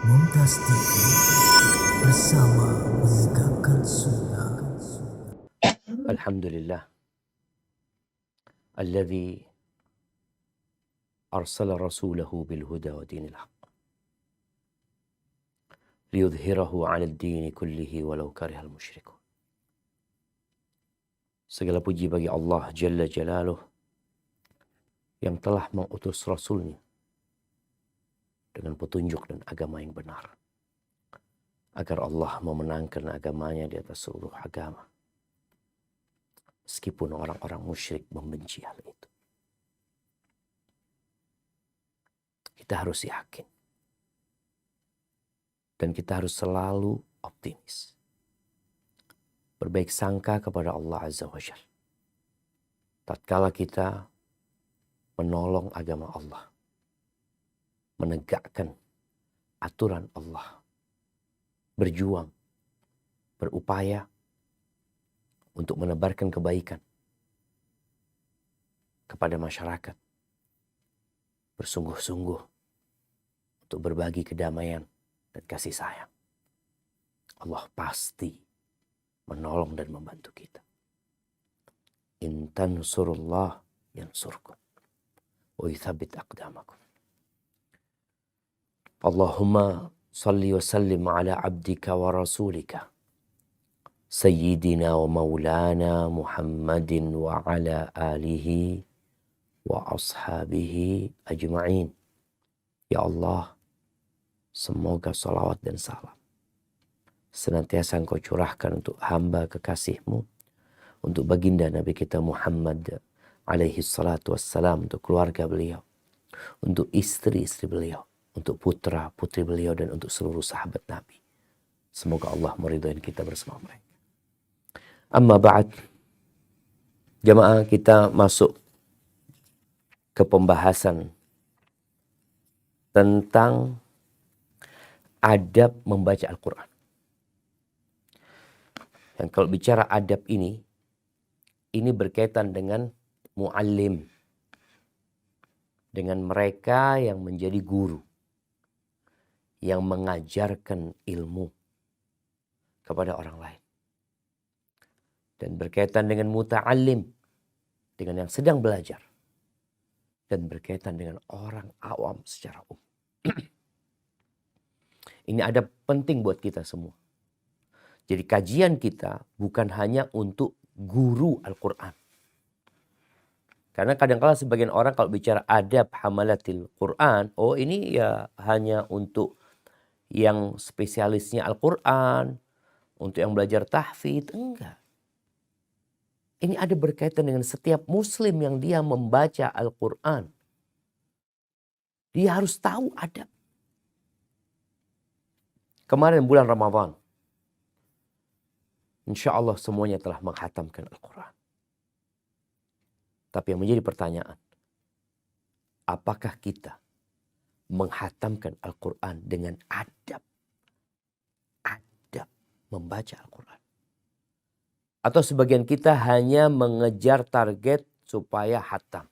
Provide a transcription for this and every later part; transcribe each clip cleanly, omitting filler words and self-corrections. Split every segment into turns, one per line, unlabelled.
Mumtaz TV bersama menegakkan sunnah.
Alhamdulillah alladzi arsala rasulahu bil huda wa dinil haq liyudhhirahu 'ala ad-din kullihi walau karihal musyrikun. Segala puji bagi Allah Jalla Jalaluh yang telah mengutus Rasulnya dengan petunjuk dan agama yang benar, agar Allah memenangkan agamanya di atas seluruh agama, meskipun orang-orang musyrik membenci hal itu. Kita harus yakin dan kita harus selalu optimis, berbaik sangka kepada Allah Azza wa Jalla tatkala kita menolong agama Allah, menegakkan aturan Allah, berjuang, berupaya untuk menebarkan kebaikan kepada masyarakat, bersungguh-sungguh untuk berbagi kedamaian dan kasih sayang. Allah pasti menolong dan membantu kita. In tansurullah yansurkum wa yuthabbit aqdamakum. Allahumma salli wa sallim ala abdika wa rasulika Sayyidina wa maulana Muhammadin wa ala alihi wa ashabihi ajma'in. Ya Allah, semoga salawat dan salam senantiasa Engkau curahkan untuk hamba kekasih-Mu, untuk baginda Nabi kita Muhammad alaihi salatu wassalam, untuk keluarga beliau, untuk istri-istri beliau, untuk putra-putri beliau, dan untuk seluruh sahabat Nabi. Semoga Allah meridhai kita bersama mereka. Amma ba'd, jamaah, kita masuk ke pembahasan tentang adab membaca Al-Quran. Dan kalau bicara adab ini berkaitan dengan muallim, dengan mereka yang menjadi guru, yang mengajarkan ilmu kepada orang lain. Dan berkaitan dengan muta'allim, dengan yang sedang belajar. Dan berkaitan dengan orang awam secara umum. Ini ada penting buat kita semua. Jadi kajian kita bukan hanya untuk guru Al-Quran. Karena kadang-kala sebagian orang kalau bicara adab hamalatil Quran, oh ini ya hanya untuk yang spesialisnya Al-Quran, untuk yang belajar tahfidz. Enggak. Ini ada berkaitan dengan setiap muslim yang dia membaca Al-Quran. Dia harus tahu adab. Kemarin bulan Ramadan, insya Allah semuanya telah menghatamkan Al-Quran. Tapi yang menjadi pertanyaan, apakah kita menghatamkan Al-Quran dengan adab? Adab membaca Al-Quran. Atau sebagian kita hanya mengejar target supaya hatam.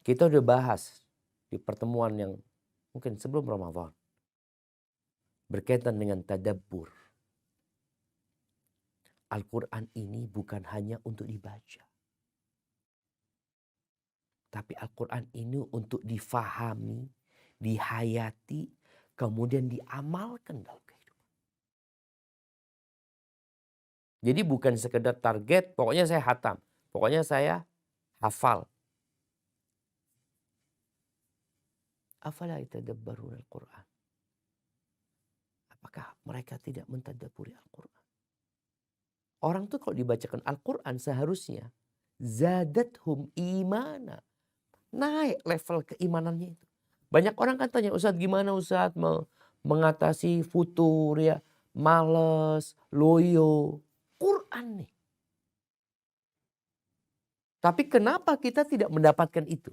Kita udah bahas di pertemuan yang mungkin sebelum Ramadan, berkaitan dengan tadabbur. Al-Quran ini bukan hanya untuk dibaca. Tapi Al-Quran ini untuk difahami, dihayati, kemudian diamalkan dalam kehidupan. Jadi bukan sekedar target, pokoknya saya hatam, pokoknya saya hafal. Afala yatadabbaruna al-Quran? Apakah mereka tidak mentadabburi Al-Quran? Orang tuh kalau dibacakan Al-Quran seharusnya zadathum imana. Naik level keimanannya itu. Banyak orang kan tanya, Ustadz gimana Ustadz mengatasi futur ya, males, loyo. Quran nih. Tapi kenapa kita tidak mendapatkan itu?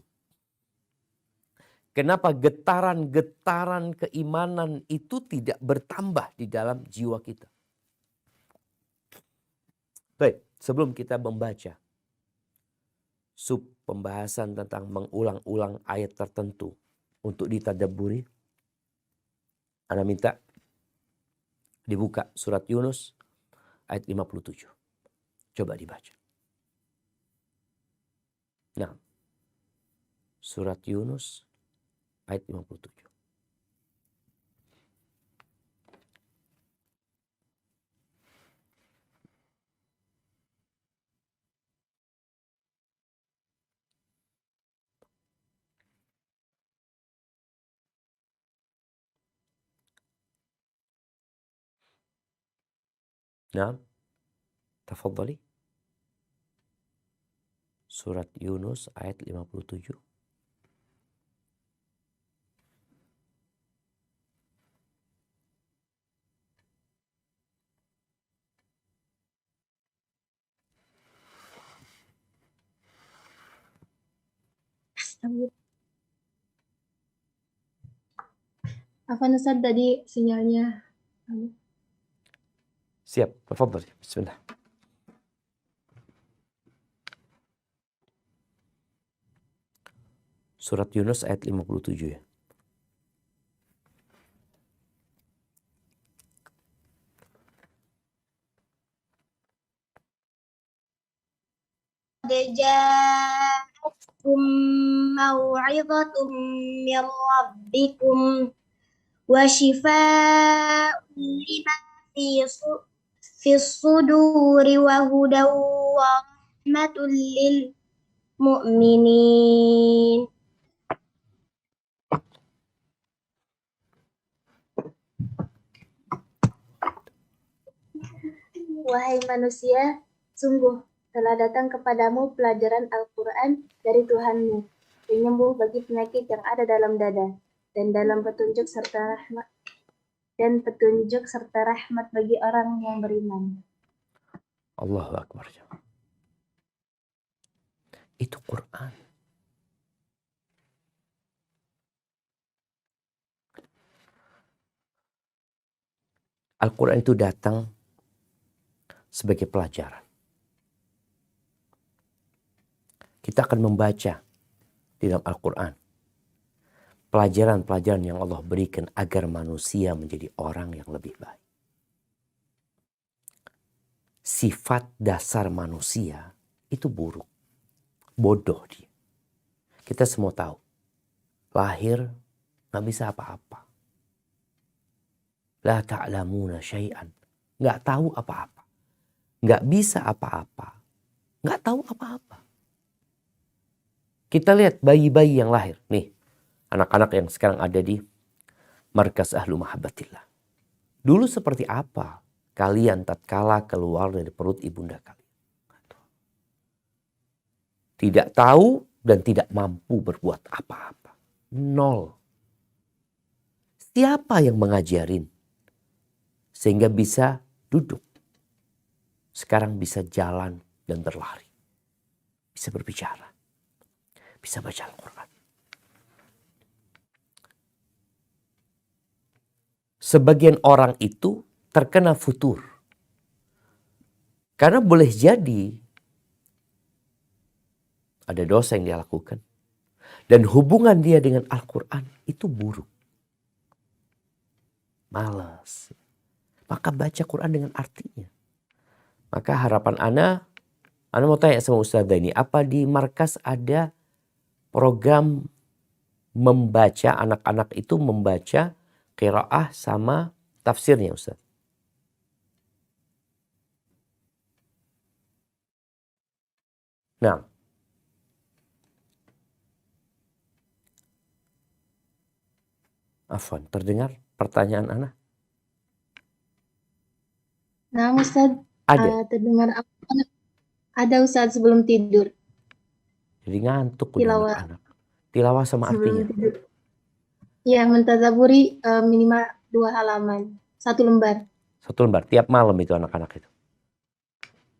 Kenapa getaran-getaran keimanan itu tidak bertambah di dalam jiwa kita? Baik, sebelum kita membaca sub pembahasan tentang mengulang-ulang ayat tertentu untuk ditadabburi, Ana minta dibuka surat Yunus ayat 57. Coba dibaca. Nah, surat Yunus ayat 57. Nah, tafadhali. Surat Yunus ayat 57.
Afwan Ustaz, tadi sinyalnya.
Siap, tafadhali. Bismillah. Surat Yunus ayat 57 ya.
Ja'akum mau'izatum min rabbikum wa shifaa'un lima fi suduri wa hudaw wa rahmatul lil mu'minin. Wahai manusia, sungguh telah datang kepadamu pelajaran Al-Quran dari Tuhanmu, penyembuh bagi penyakit yang ada dalam dada, dan dalam petunjuk serta rahmat bagi orang yang beriman.
Allahu Akbar. Itu Quran. Al-Quran itu datang sebagai pelajaran. Kita akan membaca di dalam Al-Quran pelajaran-pelajaran yang Allah berikan agar manusia menjadi orang yang lebih baik. Sifat dasar manusia itu buruk, bodoh dia. Kita semua tahu, lahir gak bisa apa-apa. La ta'lamuna syai'an, gak tahu apa-apa. Gak bisa apa-apa, gak tahu apa-apa. Kita lihat bayi-bayi yang lahir. Nih, anak-anak yang sekarang ada di Markas Ahlu Mahabbatillah. Dulu seperti apa kalian tatkala keluar dari perut ibunda kalian? Tidak tahu dan tidak mampu berbuat apa-apa. Nol. Siapa yang mengajarin? Sehingga bisa duduk. Sekarang bisa jalan dan berlari. Bisa berbicara. Bisa baca Al-Quran. Sebagian orang itu terkena futur. Karena boleh jadi ada dosa yang dia lakukan. Dan hubungan dia dengan Al-Quran itu buruk. Malas. Maka baca Quran dengan artinya. Maka harapan Ana mau tanya sama Ustazah ini, apa di markas ada program membaca, anak-anak itu membaca qiraah sama tafsirnya Ustaz? Nah, afwan, terdengar pertanyaan Ana?
Nah Ustaz,
Ada.
terdengar ada Ustaz sebelum tidur.
Jadi ngantuk udah
Tilawah.
anak-anak. Tilawah sama
Sebelum
artinya.
tidur. Ya, mentadaburi minimal 2 halaman, 1 lembar.
1 lembar tiap malam itu anak-anak itu.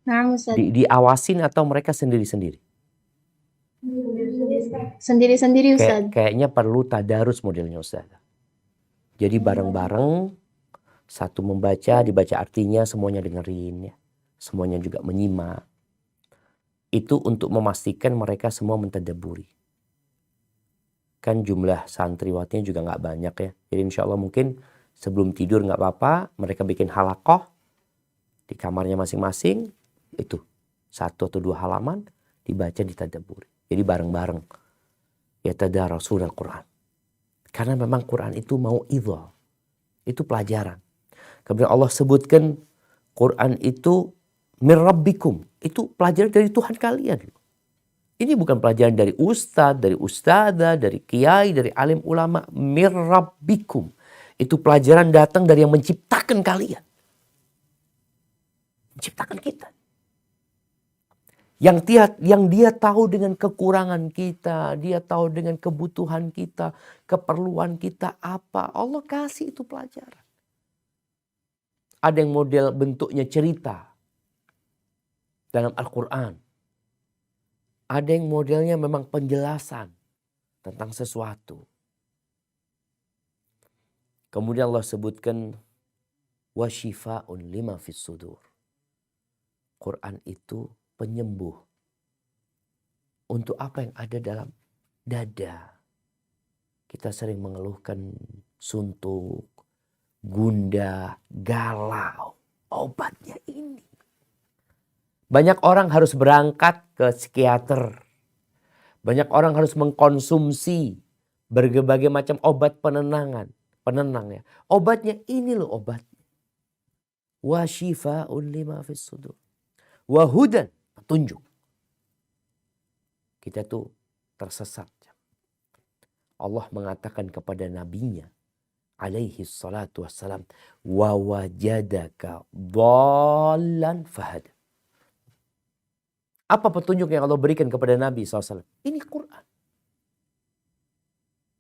Nah Ustaz.
Diawasin atau mereka sendiri-sendiri?
Sendiri-sendiri Ustaz.
Kayaknya perlu tadarus modelnya Ustaz. Jadi bareng-bareng, satu membaca, dibaca artinya, semuanya dengerin ya. Semuanya juga menyimak. Itu untuk memastikan mereka semua mentadaburi. kan jumlah santriwatinya juga nggak banyak ya. Jadi insya Allah mungkin sebelum tidur nggak apa-apa, mereka bikin halakoh di kamarnya masing-masing, itu 1 atau 2 halaman dibaca, ditadabburi. Jadi bareng-bareng ya tadarasul Al-Quran. Karena memang Quran itu mau idhah, itu pelajaran. Kemudian Allah sebutkan Quran itu mir rabbikum, itu pelajaran dari Tuhan kalian. Ini bukan pelajaran dari ustadz, dari ustadzah, dari kiai, dari alim ulama. Mir rabbikum. Itu pelajaran datang dari yang menciptakan kalian. Menciptakan kita. Yang dia tahu dengan kekurangan kita. Dia tahu dengan kebutuhan kita. Keperluan kita apa. Allah kasih itu pelajaran. Ada yang model bentuknya cerita. Dalam Al-Quran. Ada yang modelnya memang penjelasan tentang sesuatu. Kemudian Allah sebutkan wasyifa'un lima fis sudur. Quran itu penyembuh untuk apa yang ada dalam dada. Kita sering mengeluhkan suntuk, gundah, galau. Obatnya ini. Banyak orang harus berangkat ke psikiater. Banyak orang harus mengkonsumsi berbagai macam obat penenang ya. Obatnya ini loh obatnya. Wa shifa'un lima fis sudur. Wa hudan, petunjuk. Kita tuh tersesat. Allah mengatakan kepada nabinya alaihi salatu wassalam, wa wajadaka dhallan fahada. Apa petunjuk yang Allah berikan kepada Nabi SAW? Ini Quran.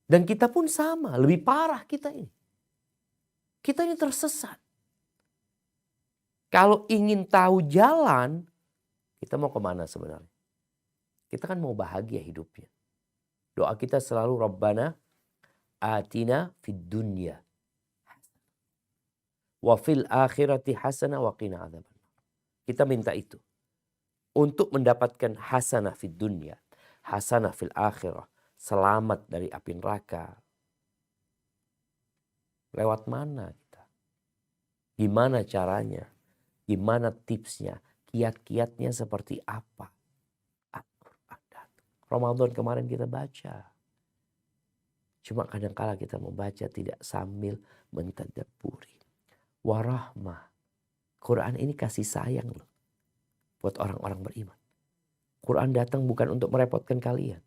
Dan kita pun sama, lebih parah kita ini. Kita ini tersesat. Kalau ingin tahu jalan, kita mau kemana sebenarnya? Kita kan mau bahagia hidupnya. Doa kita selalu Rabbana atina fid dunya wa fil akhirati hasanah wa qina adzaban. Kita minta itu. Untuk mendapatkan hasanah fid dunya, hasanah fil akhirah, selamat dari api neraka. Lewat mana kita? Gimana caranya? Gimana tipsnya? Kiat-kiatnya seperti apa? Ramadan kemarin kita baca. Cuma kadang-kala kita membaca tidak sambil mentadabburi. Warahmah. Quran ini kasih sayang loh. Buat orang-orang beriman. Quran datang bukan untuk merepotkan kalian.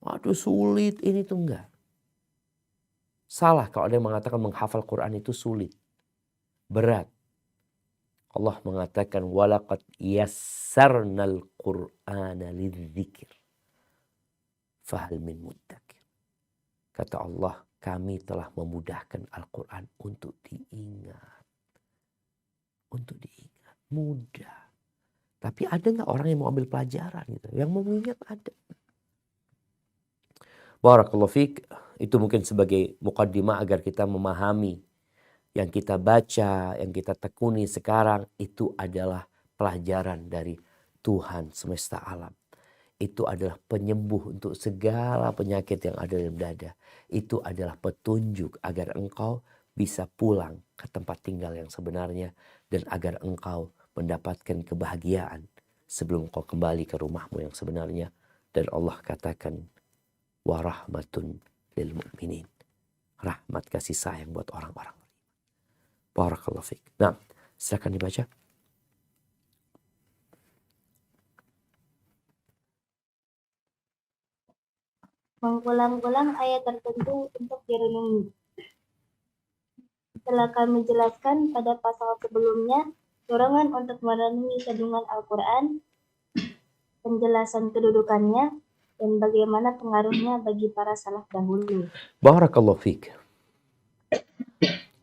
Waduh sulit ini tuh enggak. Salah kalau ada yang mengatakan menghafal Quran itu sulit. Berat. Allah mengatakan walaqad yassarnal Qur'ana lidzikir. Fahal min muddakir. Kata Allah, kami telah memudahkan Al-Quran untuk diingat. Untuk diingat. Mudah. Tapi ada nggak orang yang mau ambil pelajaran gitu? Yang mau mengingat ada. Barakallahu fiik. Itu mungkin sebagai muqaddimah agar kita memahami. Yang kita baca, yang kita tekuni sekarang. Itu adalah pelajaran dari Tuhan semesta alam. Itu adalah penyembuh untuk segala penyakit yang ada dalam dada. Itu adalah petunjuk agar engkau bisa pulang ke tempat tinggal yang sebenarnya. Dan agar engkau mendapatkan kebahagiaan sebelum kau kembali ke rumahmu yang sebenarnya. Dan Allah katakan warahmatun lil mu'minin. Rahmat kasih sayang buat orang-orang. Barakallahu fiik. Nah, silakan dibaca.
Mengulang-ulang ayat tertentu untuk direnungi. Setelah kami jelaskan pada pasal sebelumnya, dorongan untuk merenungi kandungan Al-Quran, penjelasan kedudukannya, dan bagaimana pengaruhnya bagi para salaf dahulu.
Barakallahu fiik.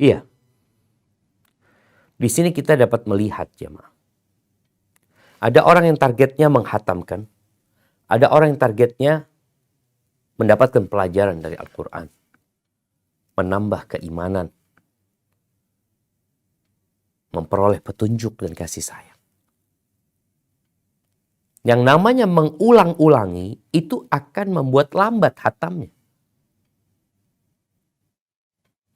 Iya. Di sini kita dapat melihat jemaah. Ada orang yang targetnya menghatamkan. Ada orang yang targetnya mendapatkan pelajaran dari Al-Quran. Menambah keimanan. Memperoleh petunjuk dan kasih sayang. Yang namanya mengulang-ulangi itu akan membuat lambat hatamnya.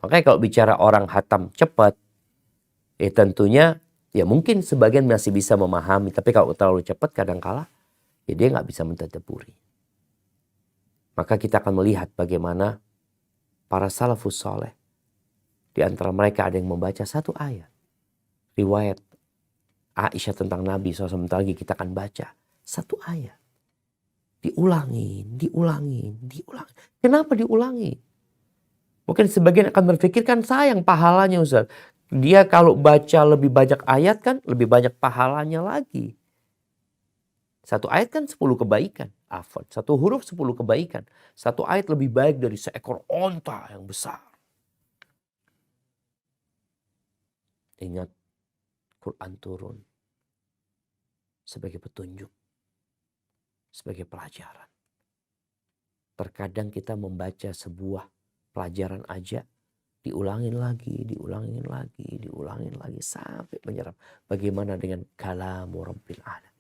Makanya kalau bicara orang hatam cepat, tentunya ya mungkin sebagian masih bisa memahami. Tapi kalau terlalu cepat kadangkala ya dia nggak bisa mentadaburi. Maka kita akan melihat bagaimana para salafus soleh. Di antara mereka ada yang membaca satu ayat. Riwayat Aisyah tentang Nabi SAW, sebentar lagi kita akan baca satu ayat. Diulangin. Kenapa diulangi? Mungkin sebagian akan berpikirkan sayang pahalanya Ustaz. Dia kalau baca lebih banyak ayat kan lebih banyak pahalanya lagi. Satu ayat kan 10 kebaikan. Afwan. Satu huruf 10 kebaikan. Satu ayat lebih baik dari seekor onta yang besar. Ingat, Quran turun sebagai petunjuk, sebagai pelajaran. Terkadang kita membaca sebuah pelajaran aja, diulangin lagi sampai menyerap. Bagaimana dengan kalamu Rabbil Alamin.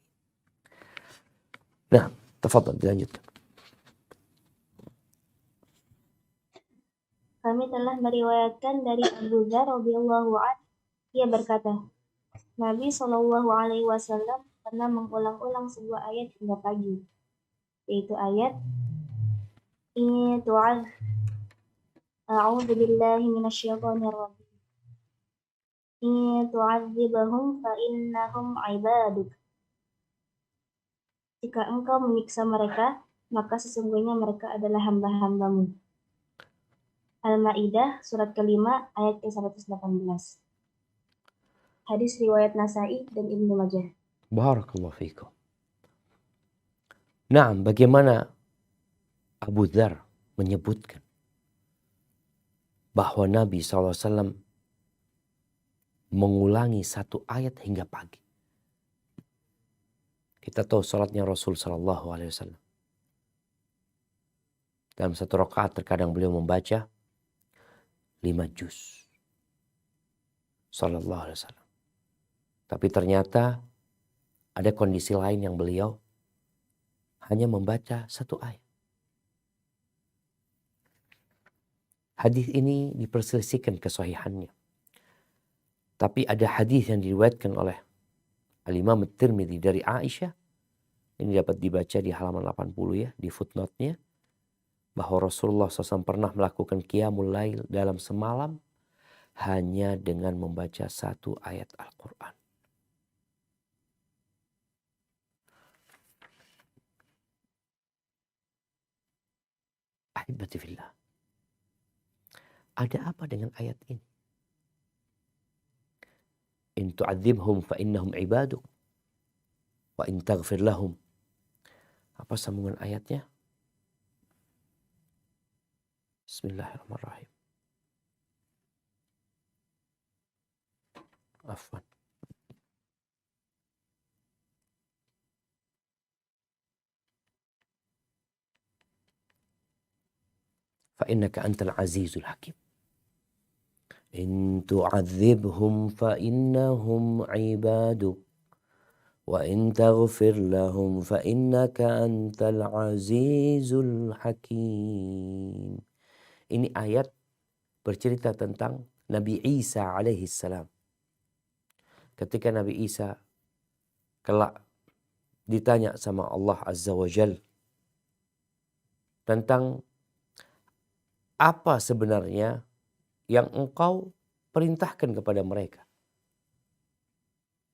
Nah, tafadhal dilanjutkan.
Kami telah meriwayatkan dari Abu Dzar radhiyallahu anhu, ia berkata, Nabi Shallallahu Alaihi Wasallam pernah mengulang-ulang sebuah ayat hingga pagi, yaitu ayat ini tu'ad A'udzu billahi minasyaitonir rajim. In tu'adzibahum fa innahum 'ibaduk. Jika engkau menyiksa mereka, maka sesungguhnya mereka adalah hamba-hambamu. Al-Maidah surat kelima ayat ke-118. Hadis riwayat Nasa'i dan Ibnu Majah.
Barakallahu fiikum. Nah, bagaimana Abu Dzar menyebutkan bahwa Nabi SAW mengulangi satu ayat hingga pagi. Kita tahu salatnya Rasul SAW. Dalam satu rakaat terkadang beliau membaca 5 juz. Sallallahu alaihi wasallam. Tapi ternyata ada kondisi lain yang beliau hanya membaca satu ayat. Hadis ini diperselisihkan kesahihannya. Tapi ada hadis yang diriwayatkan oleh Al-Imam At-Tirmidzi dari Aisyah. Ini dapat dibaca di halaman 80 ya, di footnote-nya. Bahwa Rasulullah SAW pernah melakukan qiyamul lail dalam semalam hanya dengan membaca satu ayat Al-Quran. Ahibati fillah. Ada apa dengan ayat ini? In tu'adzibhum fa innahum ibaduk wa in taghfir lahum. Apa sambungan ayatnya? Bismillahirrahmanirrahim. Afwan. Fa innaka antal azizul hakim. In tu'adzibhum fa innahum ibaduk wa in taghfir lahum fa innaka antal azizul hakim. Ini ayat bercerita tentang Nabi Isa alaihi salam. Ketika Nabi Isa kelak ditanya sama Allah Azza wa Jal tentang apa sebenarnya yang engkau perintahkan kepada mereka.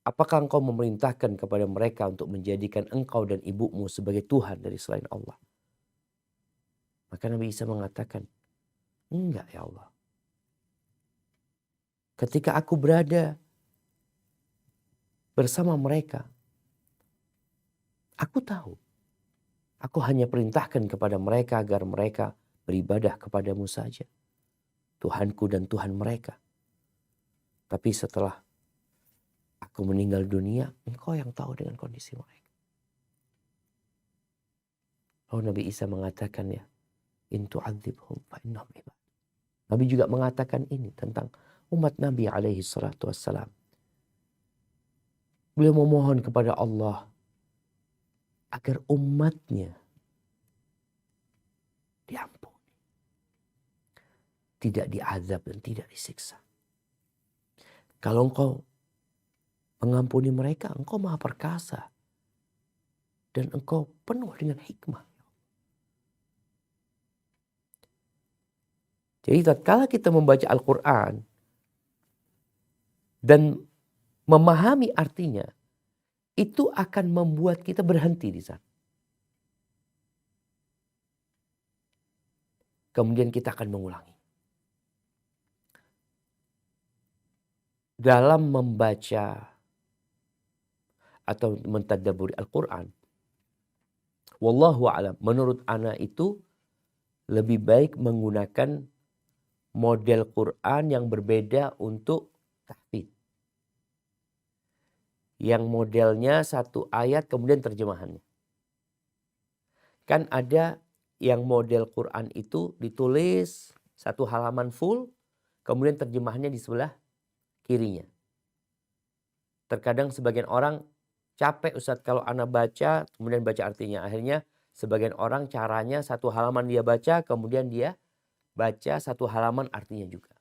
Apakah engkau memerintahkan kepada mereka untuk menjadikan engkau dan ibumu sebagai Tuhan dari selain Allah? Maka Nabi Isa mengatakan, enggak ya Allah. Ketika aku berada bersama mereka, aku tahu. Aku hanya perintahkan kepada mereka agar mereka beribadah kepadamu saja. Tuhanku dan Tuhan mereka. Tapi setelah aku meninggal dunia, engkau yang tahu dengan kondisi mereka. Lalu Nabi Isa mengatakan ya, in tu'adzibhum fa innahum ibad. Nabi juga mengatakan ini tentang umat Nabi alaihi salatu wassalam. Beliau memohon kepada Allah agar umatnya diampuni. tidak diazab dan tidak disiksa. Kalau engkau mengampuni mereka, engkau maha perkasa. Dan engkau penuh dengan hikmah. Jadi tatkala kita membaca Al-Quran dan memahami artinya, itu akan membuat kita berhenti di sana. Kemudian kita akan mengulangi. Dalam membaca atau mentadabburi Al-Quran, wallahu a'lam, menurut ana itu lebih baik menggunakan model Quran yang berbeda untuk tahfidz. Yang modelnya satu ayat kemudian terjemahannya. Kan ada yang model Quran itu ditulis satu halaman full, kemudian terjemahannya di sebelah kirinya. Terkadang sebagian orang capek Ustadz kalau ana baca, kemudian baca artinya. Akhirnya sebagian orang caranya satu halaman dia baca, kemudian dia baca satu halaman artinya juga.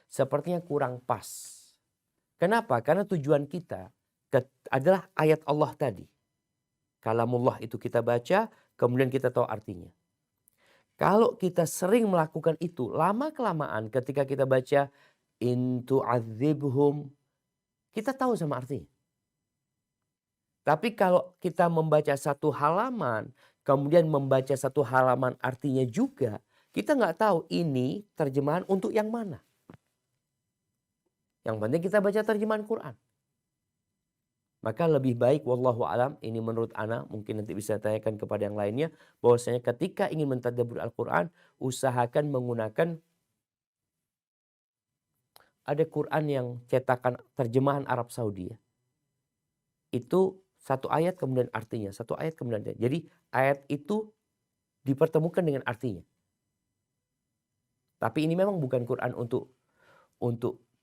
Sepertinya kurang pas. Kenapa? Karena tujuan kita adalah ayat Allah tadi. Kalamullah itu kita baca, kemudian kita tahu artinya. Kalau kita sering melakukan itu, lama-kelamaan ketika kita baca in tu'adzibhum, kita tahu sama artinya. Tapi kalau kita membaca satu halaman, kemudian membaca satu halaman artinya juga, kita nggak tahu ini terjemahan untuk yang mana. Yang penting kita baca terjemahan Quran. Maka lebih baik wallahu alam, ini menurut ana, mungkin nanti bisa tanyakan kepada yang lainnya, bahwasanya ketika ingin mentadabbur Al-Quran, usahakan menggunakan ada Quran yang cetakan terjemahan Arab Saudi ya. Itu satu ayat kemudian artinya, satu ayat kemudian artinya. Jadi ayat itu dipertemukan dengan artinya. Tapi ini memang bukan Quran untuk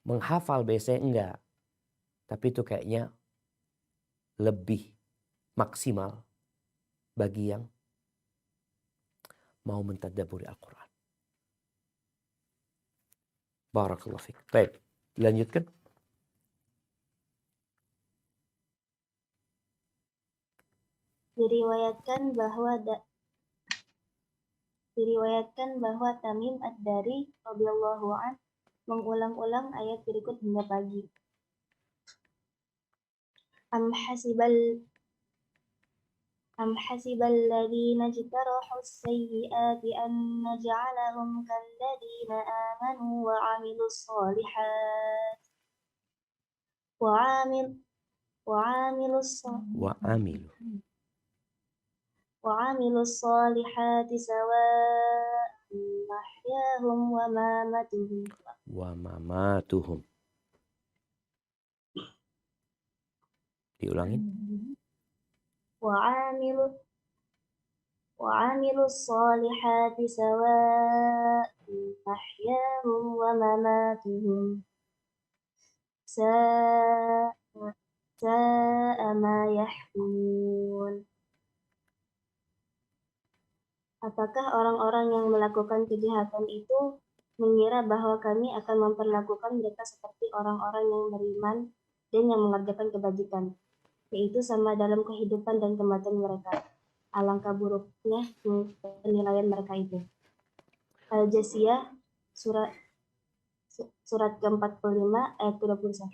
menghafal biasanya, enggak. Tapi itu kayaknya lebih maksimal bagi yang mau mentadabburi Al-Quran. Barakallahu fiik. Baik, dilanjutkan.
Diriwayatkan bahwa Tamim Ad-Dari radhiyallahu an mengulang-ulang ayat berikut hingga pagi. Am hasibal ladzina ijtarahus sayyi'ati an naj'alahum kal ladzina amanu wa 'amilus shalihat wa 'amilus shalihati sawa'un mahyahum wa mamatuhum.
Diulangin.
Wa'amilus sholihati sawa'un mahyahum wa mamatuhum. Sa'a ma yahkumun. Apakah orang-orang yang melakukan kejahatan itu mengira bahwa kami akan memperlakukan mereka seperti orang-orang yang beriman dan yang mengerjakan kebajikan, yaitu sama dalam kehidupan dan kematian mereka. Alangkah buruknya penilaian mereka itu. Al-Jasiyah surat ke-45 ayat 21.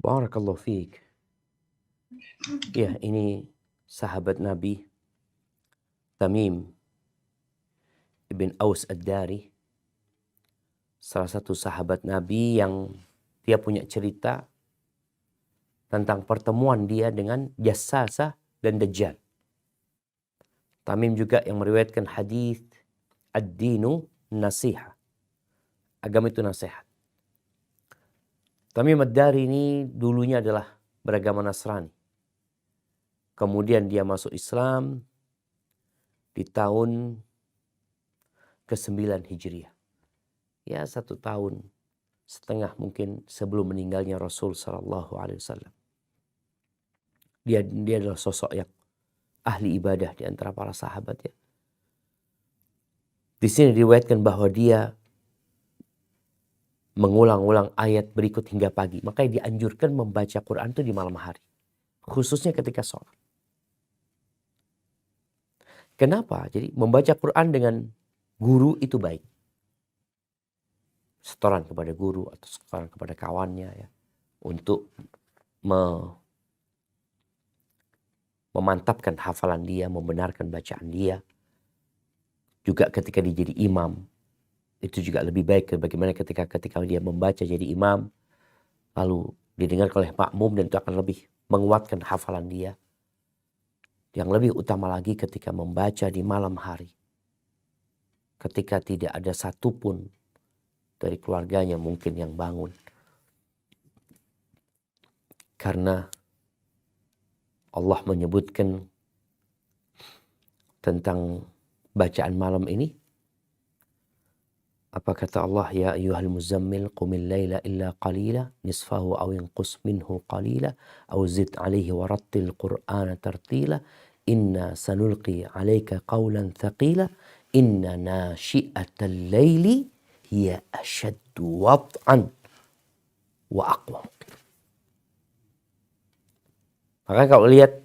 Barakallahu fiik. Ya, ini sahabat Nabi Tamim ibn Aus Ad-Dari, salah satu sahabat Nabi yang dia punya cerita tentang pertemuan dia dengan Jassasah dan Dajjal. Tamim juga yang meriwayatkan hadis ad-dinu nasiha. Agama itu nasihat. Tamim Ad-Dari ini dulunya adalah beragama Nasrani. Kemudian dia masuk Islam di tahun ke-9 Hijriah. Ya, 1 tahun setengah mungkin sebelum meninggalnya Rasul Sallallahu Alaihi Wasallam. Dia adalah sosok yang ahli ibadah di antara para sahabat ya. Di sini diriwayatkan bahwa dia mengulang-ulang ayat berikut hingga pagi. Makanya dianjurkan membaca Quran itu di malam hari. Khususnya ketika sholat. Kenapa? Jadi membaca Quran dengan guru itu baik. Setoran kepada guru atau setoran kepada kawannya ya. Untuk memantapkan hafalan dia, membenarkan bacaan dia. Juga ketika dia jadi imam, itu juga lebih baik bagaimana ketika dia membaca jadi imam, lalu didengar oleh makmum, dan itu akan lebih menguatkan hafalan dia. Yang lebih utama lagi ketika membaca di malam hari, ketika tidak ada satupun dari keluarganya mungkin yang bangun. Karena Allah menyebutkan tentang bacaan malam ini. Apa kata Allah? Ya ayyuhal muzammil qumil laila illa qalila nisfahu aw inqus minhu qalila aw zid alaihi warattil qur'ana tartila inna sanulqi alaika qawlan thaqila inna nashi'atal laili hiya ashaddu wad'an wa aqwam. Maka kalau lihat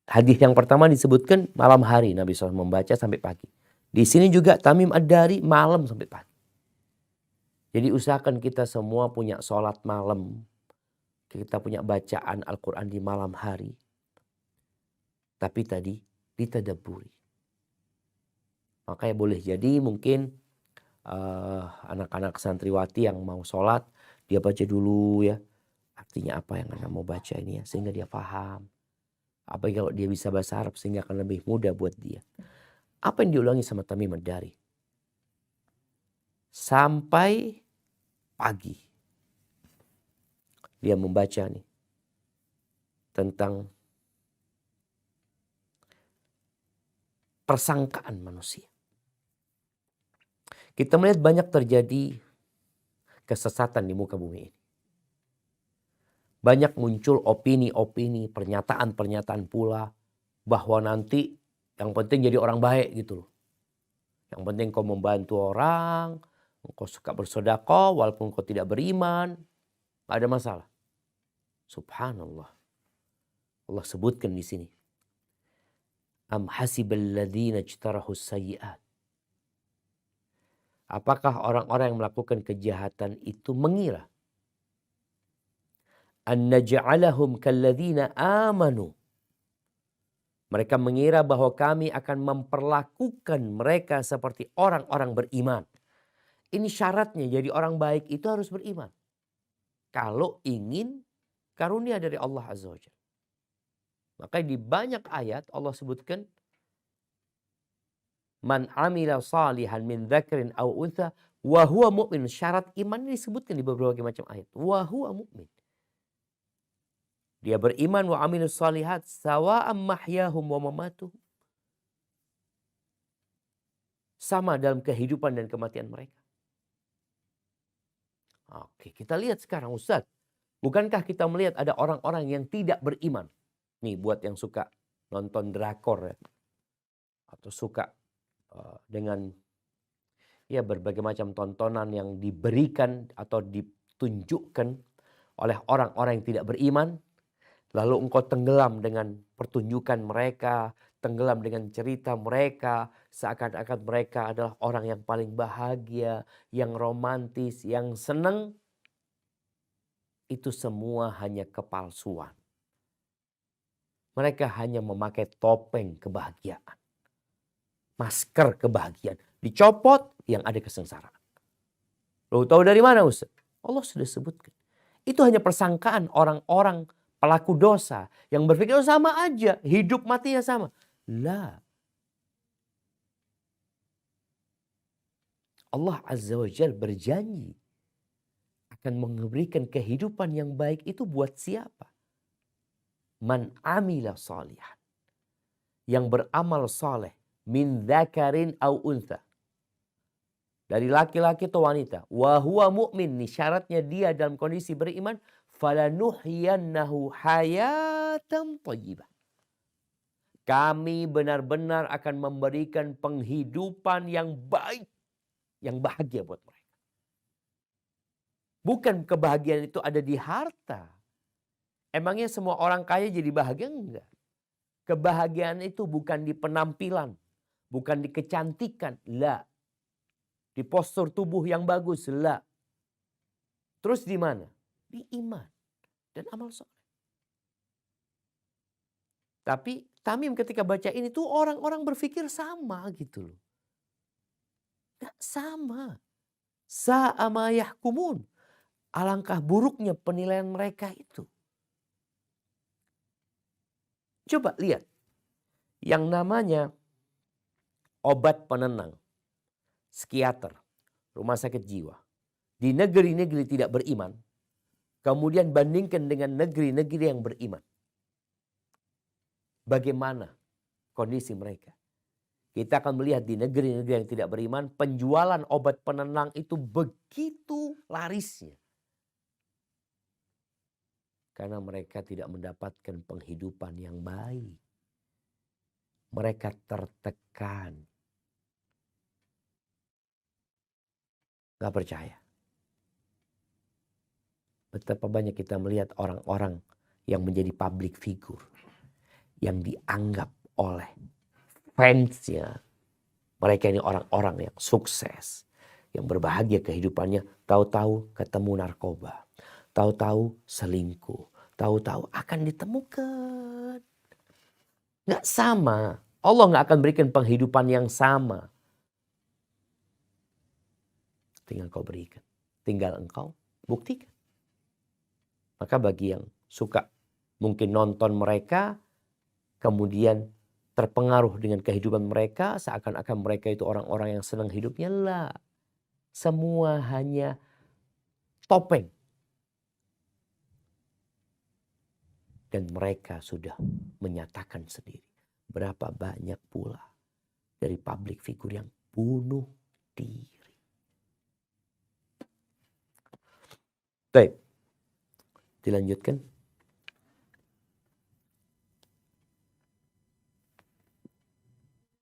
hadis yang pertama disebutkan malam hari Nabi SAW membaca sampai pagi. Di sini juga Tamim Ad-Dari malam sampai pagi. Jadi usahakan kita semua punya sholat malam. Kita punya bacaan Al-Quran di malam hari. Tapi tadi ditadabburi. Makanya boleh jadi mungkin anak-anak santriwati yang mau sholat, dia baca dulu ya. Artinya apa yang Anda mau baca ini ya. Sehingga dia paham. Apalagi kalau dia bisa bahasa Arab sehingga akan lebih mudah buat dia. Apa yang diulangi sama Tamim Ad-Dari? Sampai pagi. Dia membaca nih. Tentang persangkaan manusia. Kita melihat banyak terjadi kesesatan di muka bumi ini. Banyak muncul opini-opini, pernyataan-pernyataan pula. Bahwa nanti yang penting jadi orang baik gitu loh. Yang penting kau membantu orang, kau suka bersedekah walaupun kau tidak beriman, gak ada masalah. Subhanallah. Allah sebutkan di sini. Am hasibal ladzina ijtarahu sayyi'at. Apakah orang-orang yang melakukan kejahatan itu mengira an naj'alahum kalladzina amanu. Mereka mengira bahwa kami akan memperlakukan mereka seperti orang-orang beriman. Ini syaratnya jadi orang baik itu harus beriman. Kalau ingin karunia dari Allah Azza wa Jalla. Maka di banyak ayat Allah sebutkan. Man amila salihan min dzakarin aw untha wa huwa mu'min. Syarat iman ini disebutkan di berbagai macam ayat. Wa huwa mu'min. Dia beriman wa amilus salihat sawa'am mahyahum wa mamatuhum. Sama dalam kehidupan dan kematian mereka. Oke, kita lihat sekarang Ustaz. Bukankah kita melihat ada orang-orang yang tidak beriman? Nih buat yang suka nonton drakor ya. Atau suka dengan ya berbagai macam tontonan yang diberikan atau ditunjukkan oleh orang-orang yang tidak beriman. Lalu engkau tenggelam dengan pertunjukan mereka, tenggelam dengan cerita mereka, seakan-akan mereka adalah orang yang paling bahagia, yang romantis, yang senang. Itu semua hanya kepalsuan. Mereka hanya memakai topeng kebahagiaan. Masker kebahagiaan. Dicopot yang ada kesengsaraan. Lo tahu dari mana Ustaz? Allah sudah sebutkan. Itu hanya persangkaan orang-orang pelaku dosa yang berpikir oh, sama aja, hidup matinya sama. Lah. Allah Azza wa Jalla berjanji akan memberikan kehidupan yang baik itu buat siapa? Man amila salihan. Yang beramal saleh min dzakarin au untha. Dari laki-laki atau wanita. Wa huwa mu'min. Nih syaratnya dia dalam kondisi beriman. Falanuhyiyannahu hayatan thayyibah. Kami benar-benar akan memberikan penghidupan yang baik. Yang bahagia buat mereka. Bukan kebahagiaan itu ada di harta. Emangnya semua orang kaya jadi bahagia? Enggak. Kebahagiaan itu bukan di penampilan, bukan di kecantikan, la. Di postur tubuh yang bagus, la. Terus di mana? Di iman dan amal soleh. Tapi Tamim ketika baca ini tuh orang-orang berpikir sama gitu loh. Gak sama. Sa'ama yahkumun. Alangkah buruknya penilaian mereka itu. Coba lihat. Yang namanya obat penenang, psikiater, rumah sakit jiwa. Di negeri-negeri tidak beriman. Kemudian bandingkan dengan negeri-negeri yang beriman. Bagaimana kondisi mereka? Kita akan melihat di negeri-negeri yang tidak beriman, penjualan obat penenang itu begitu larisnya. Karena mereka tidak mendapatkan penghidupan yang baik. Mereka tertekan. Gak percaya. Betapa banyak kita melihat orang-orang yang menjadi public figure. Yang dianggap oleh fansnya. Mereka ini orang-orang yang sukses. Yang berbahagia kehidupannya. Tahu-tahu ketemu narkoba. Tahu-tahu selingkuh. Tahu-tahu akan ditemukan. Gak sama. Allah gak akan berikan penghidupan yang sama. Tinggal kau berikan. Tinggal engkau buktikan. Maka bagi yang suka mungkin nonton mereka. Kemudian terpengaruh dengan kehidupan mereka. Seakan-akan mereka itu orang-orang yang senang hidupnya. Lah. Semua hanya topeng. Dan mereka sudah menyatakan sendiri. Berapa banyak pula dari public figure yang bunuh diri. Baik. Dilanjutkan.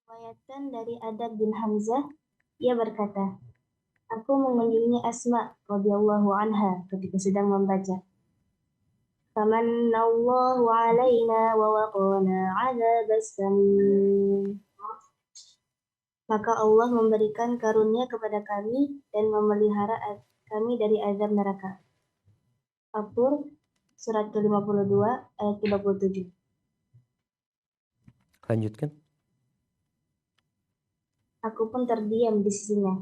Riwayatkan dari Adab bin Hamzah, ia berkata, aku mengunjungi Asma radhiyallahu anha ketika sedang membaca. Famanallahu alaina wa waqana 'adzabas samum. Maka Allah memberikan karunia kepada kami dan memelihara kami dari azab neraka. At-Tur surat ke-52 ayat 37.
Lanjutkan.
Aku pun terdiam di sisinya.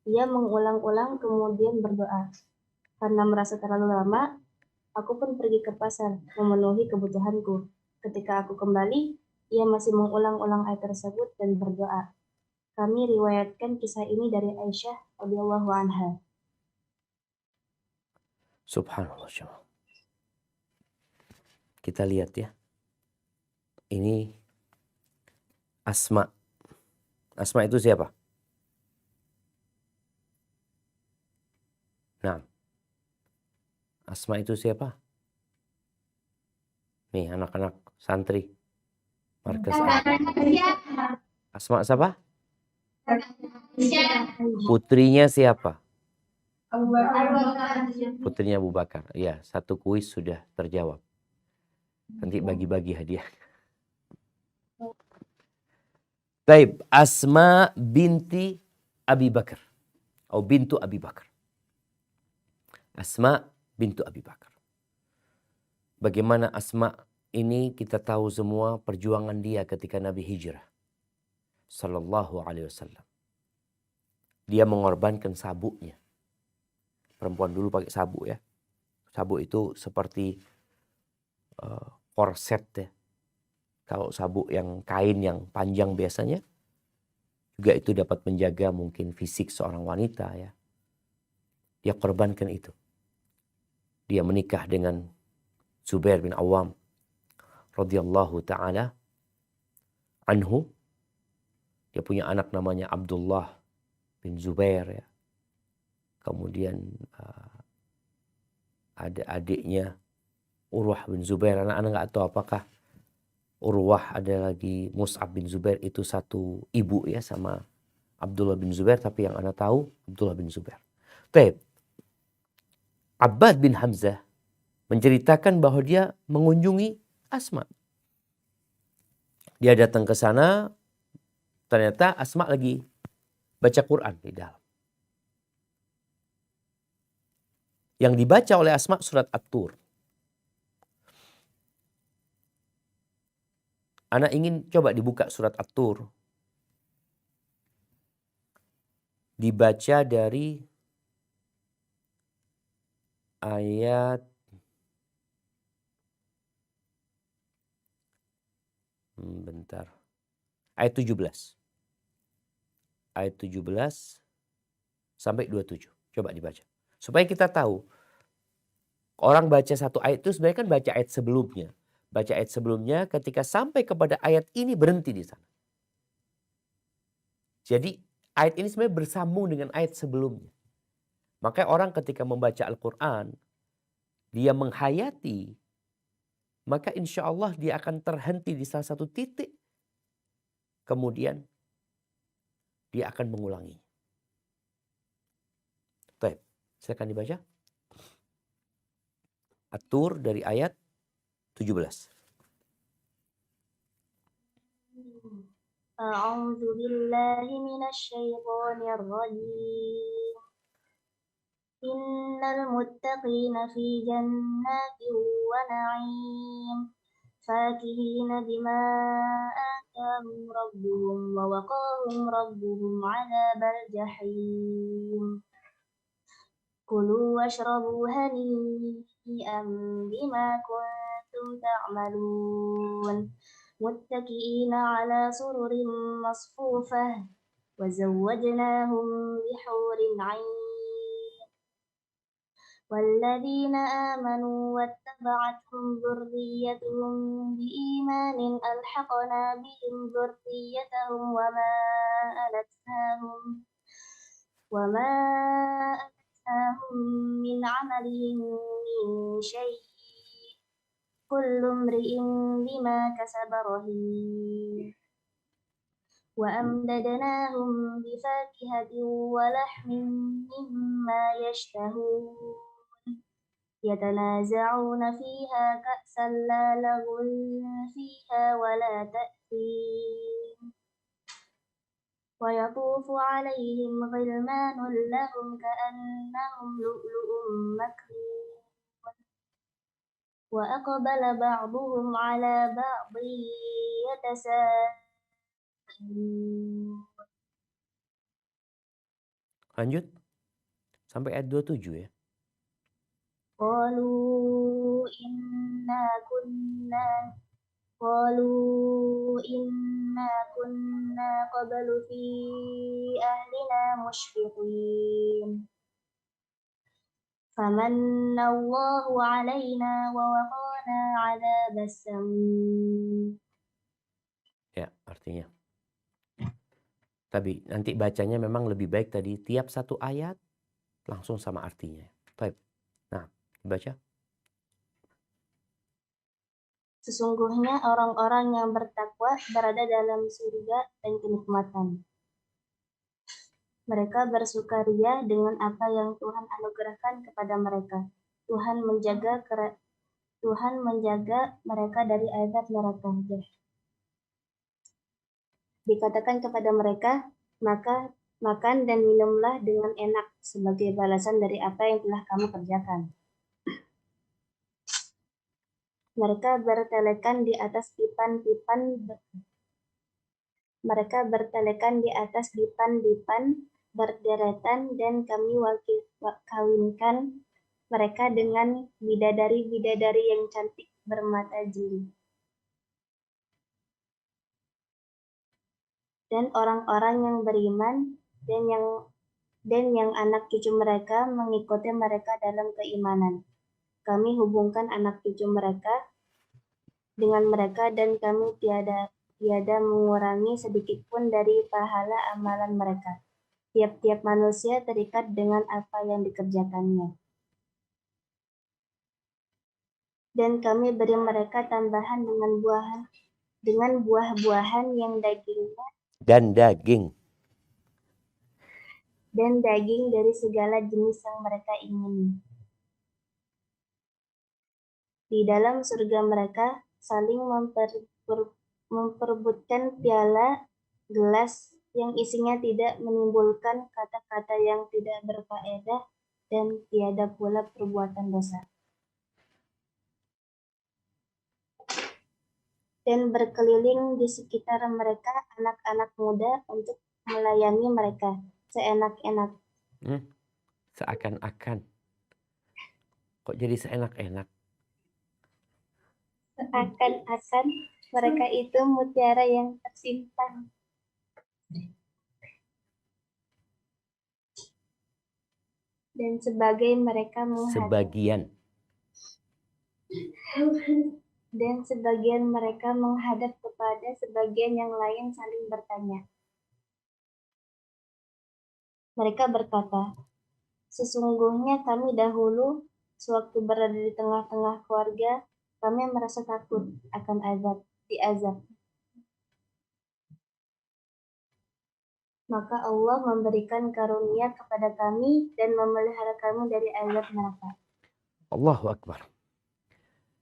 Ia mengulang-ulang kemudian berdoa. Karena merasa terlalu lama, aku pun pergi ke pasar memenuhi kebutuhanku. Ketika aku kembali, ia masih mengulang-ulang ayat tersebut dan berdoa. Kami riwayatkan kisah ini dari Aisyah radhiyallahu anha.
Subhanallah. Kita lihat ya. Ini Asma. Asma itu siapa? Nah. Asma itu siapa? Nih anak-anak santri. Markas Asma siapa? Putrinya siapa? Putrinya Abu Bakar. Ya, satu kuis sudah terjawab. Nanti bagi-bagi hadiah. Baik, Asma binti Abi Bakar. Atau bintu Abi Bakar. Asma bintu Abi Bakar. Bagaimana Asma ini kita tahu semua perjuangan dia ketika Nabi hijrah. Sallallahu alaihi wasallam. Dia mengorbankan sabuknya. Perempuan dulu pakai sabuk ya. Sabuk itu seperti korset ya. Kalau sabuk yang kain yang panjang biasanya. Juga itu dapat menjaga mungkin fisik seorang wanita ya. Dia korbankan itu. Dia menikah dengan Zubair bin Awam radhiyallahu ta'ala anhu. Dia punya anak namanya Abdullah bin Zubair ya. Kemudian ada adiknya Urwah bin Zubair. Anak-anak nggak tahu apakah Urwah ada lagi Mus'ab bin Zubair itu satu ibu ya sama Abdullah bin Zubair. Tapi yang anak tahu Abdullah bin Zubair. Baik. Abbad bin Hamzah menceritakan bahwa dia mengunjungi Asma. Dia datang ke sana, ternyata Asma lagi baca Quran di dalam. Yang dibaca oleh Asma surat At-Tur. Anak ingin coba dibuka surat At-Tur. Dibaca dari ayat ayat 17. Ayat 17 sampai 27. Coba dibaca. Supaya kita tahu. Orang baca satu ayat itu sebenarnya kan baca ayat sebelumnya. Baca ayat sebelumnya ketika sampai kepada ayat ini berhenti di sana. Jadi ayat ini sebenarnya bersambung dengan ayat sebelumnya. Makanya orang ketika membaca Al-Quran, dia menghayati, maka insya Allah dia akan terhenti di salah satu titik. Kemudian dia akan mengulangi. Baik, silakan dibaca. At-Tur dari ayat 17.
A'udzu billahi minasyaitonir rajim. Innal muttaqina fi jannatin wa na'im. Fakihina bima atahum rabbuhum wa waqahum rabbuhum 'adzabal jahim. Kulu washrabu hani'an bima kuntum ta'malun. Muttaki'ina ala sururin masfufah wa zawwajnahum bihurin 'ain. والذين آمنوا واتبعتهم ذريتهم بإيمان ألحقنا بهم ذريتهم وما ألتناهم من عملهم من شيء كل امرئ بما كسب رهين وأمددناهم بفاكهة ولحم مما يشتهون يتنازعون فيها كأسا لا لغو فيها ولا تأثيم ويطوف عليهم غلمان لهم كأنهم لؤلؤ مكنون وأقبل بعضهم على بعض يتساءلون.
Lanjut sampai ayat 27 ya.
قالوا إنا كنا قبل في أهلنا مشفقين فمن الله علينا ووقانا عذاب السموم.
Ya, artinya. Tapi nanti bacanya memang lebih baik tadi tiap satu ayat langsung sama artinya. Baik. Nah, baca.
Sesungguhnya orang-orang yang bertakwa berada dalam surga dan kenikmatan. Mereka bersukaria dengan apa yang Tuhan anugerahkan kepada mereka. Tuhan menjaga mereka dari azab neraka. Dikatakan kepada mereka, maka makan dan minumlah dengan enak sebagai balasan dari apa yang telah kamu kerjakan. Mereka bertelekan di atas dipan berderetan dan kami kawinkan mereka dengan bidadari-bidadari yang cantik bermata jeli. Dan orang-orang yang beriman dan yang anak cucu mereka mengikuti mereka dalam keimanan. Kami hubungkan anak cucu mereka dengan mereka dan kami tiada mengurangi sedikit pun dari pahala amalan mereka. Tiap-tiap manusia terikat dengan apa yang dikerjakannya. Dan kami beri mereka tambahan dengan buah-buahan yang dagingnya dan daging dari segala jenis yang mereka ingini. Di dalam surga mereka saling memperebutkan piala gelas yang isinya tidak menimbulkan kata-kata yang tidak berfaedah dan tiada pula perbuatan dosa. Dan berkeliling di sekitar mereka anak-anak muda untuk melayani mereka seenak-enak.
Seakan-akan. Kok jadi seenak-enak?
Seakan-akan mereka itu mutiara yang tersimpan. Dan sebagai mereka
Sebagian.
dan sebagian mereka menghadap kepada sebagian yang lain saling bertanya. Mereka berkata, sesungguhnya kami dahulu sewaktu berada di tengah-tengah keluarga, kami merasa takut akan diazab. Maka Allah memberikan karunia kepada kami dan memelihara kami dari azab neraka.
Allahu Akbar.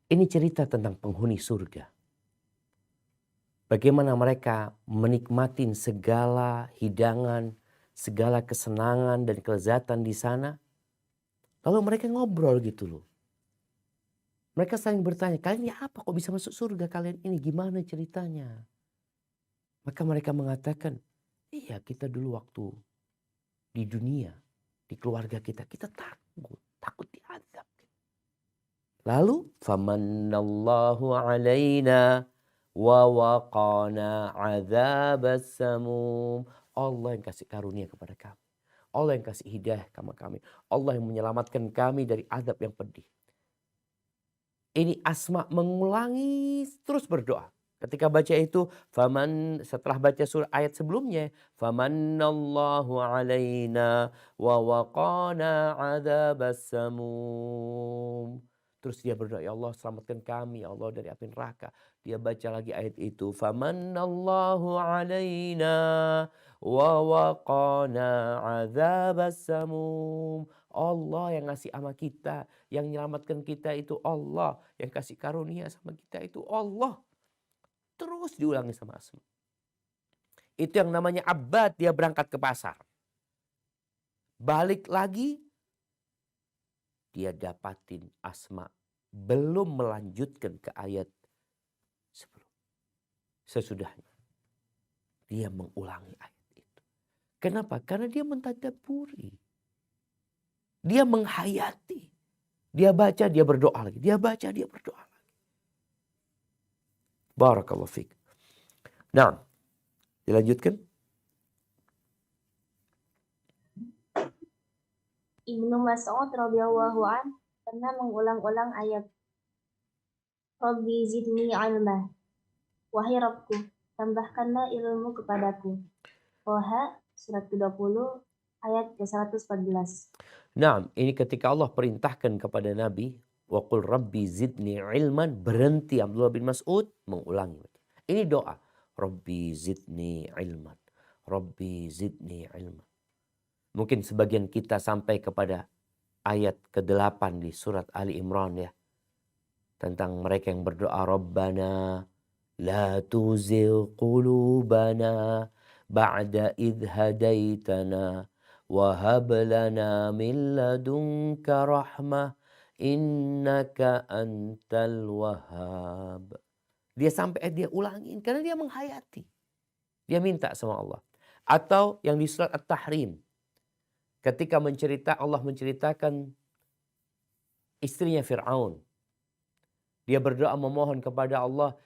Ini cerita tentang penghuni surga. Bagaimana mereka menikmati segala hidangan, segala kesenangan dan kelezatan di sana. Lalu mereka ngobrol gitu loh. Mereka saling bertanya, kalian ya apa kok bisa masuk surga kalian ini? Gimana ceritanya? Maka mereka mengatakan, iya kita dulu waktu di dunia, di keluarga kita takut diazab. Lalu, famannallahu alaina wa waqana adzabas samum. Allah yang kasih karunia kepada kami. Allah yang kasih hidayah kepada kami. Allah yang menyelamatkan kami dari azab yang pedih. Ini Asma mengulangi terus berdoa. Ketika baca itu, setelah baca surah ayat sebelumnya, famannallahu alaina wa waqana adzabas samum. Terus dia berdoa, ya Allah selamatkan kami ya Allah dari api neraka. Dia baca lagi ayat itu, famannallahu alaina wa waqana adzabas samum. Allah yang ngasih sama kita, yang menyelamatkan kita itu Allah, yang kasih karunia sama kita itu Allah. Terus diulangi sama Asma. Itu yang namanya Abbad, dia berangkat ke pasar. Balik lagi, dia dapatin Asma belum melanjutkan ke ayat sebelum. Sesudahnya, dia mengulangi ayat itu. Kenapa? Karena dia mentadabburi. Dia menghayati. Dia baca, dia berdoa lagi. Dia baca, dia berdoa lagi. Barakallahu fiik. Nah, dilanjutkan.
Ibnu Mas'ud radhiyallahu an pernah mengulang-ulang ayat Rabbi zidni ilma. Wahai Rabbku, tambahkanlah ilmu kepadaku. Toha surat ke-20 ayat ke-114.
Nah, ini ketika Allah perintahkan kepada Nabi, wa qul rabbi zidni ilman, berhenti Abdullah bin Mas'ud mengulangi. Ini doa, Rabbi zidni ilman. Rabbi zidni ilman. Mungkin sebagian kita sampai kepada ayat ke-8 di surat Ali Imran ya. Tentang mereka yang berdoa, Rabbana la tuzigh qulubana ba'da idh hadaitana wa hab lana min ladunka rahmah innaka antal wahhab. Dia sampai dia ulangin karena dia menghayati. Dia minta sama Allah. Atau yang di surat At-Tahrim. Ketika Allah menceritakan istrinya Fir'aun. Dia berdoa memohon kepada Allah.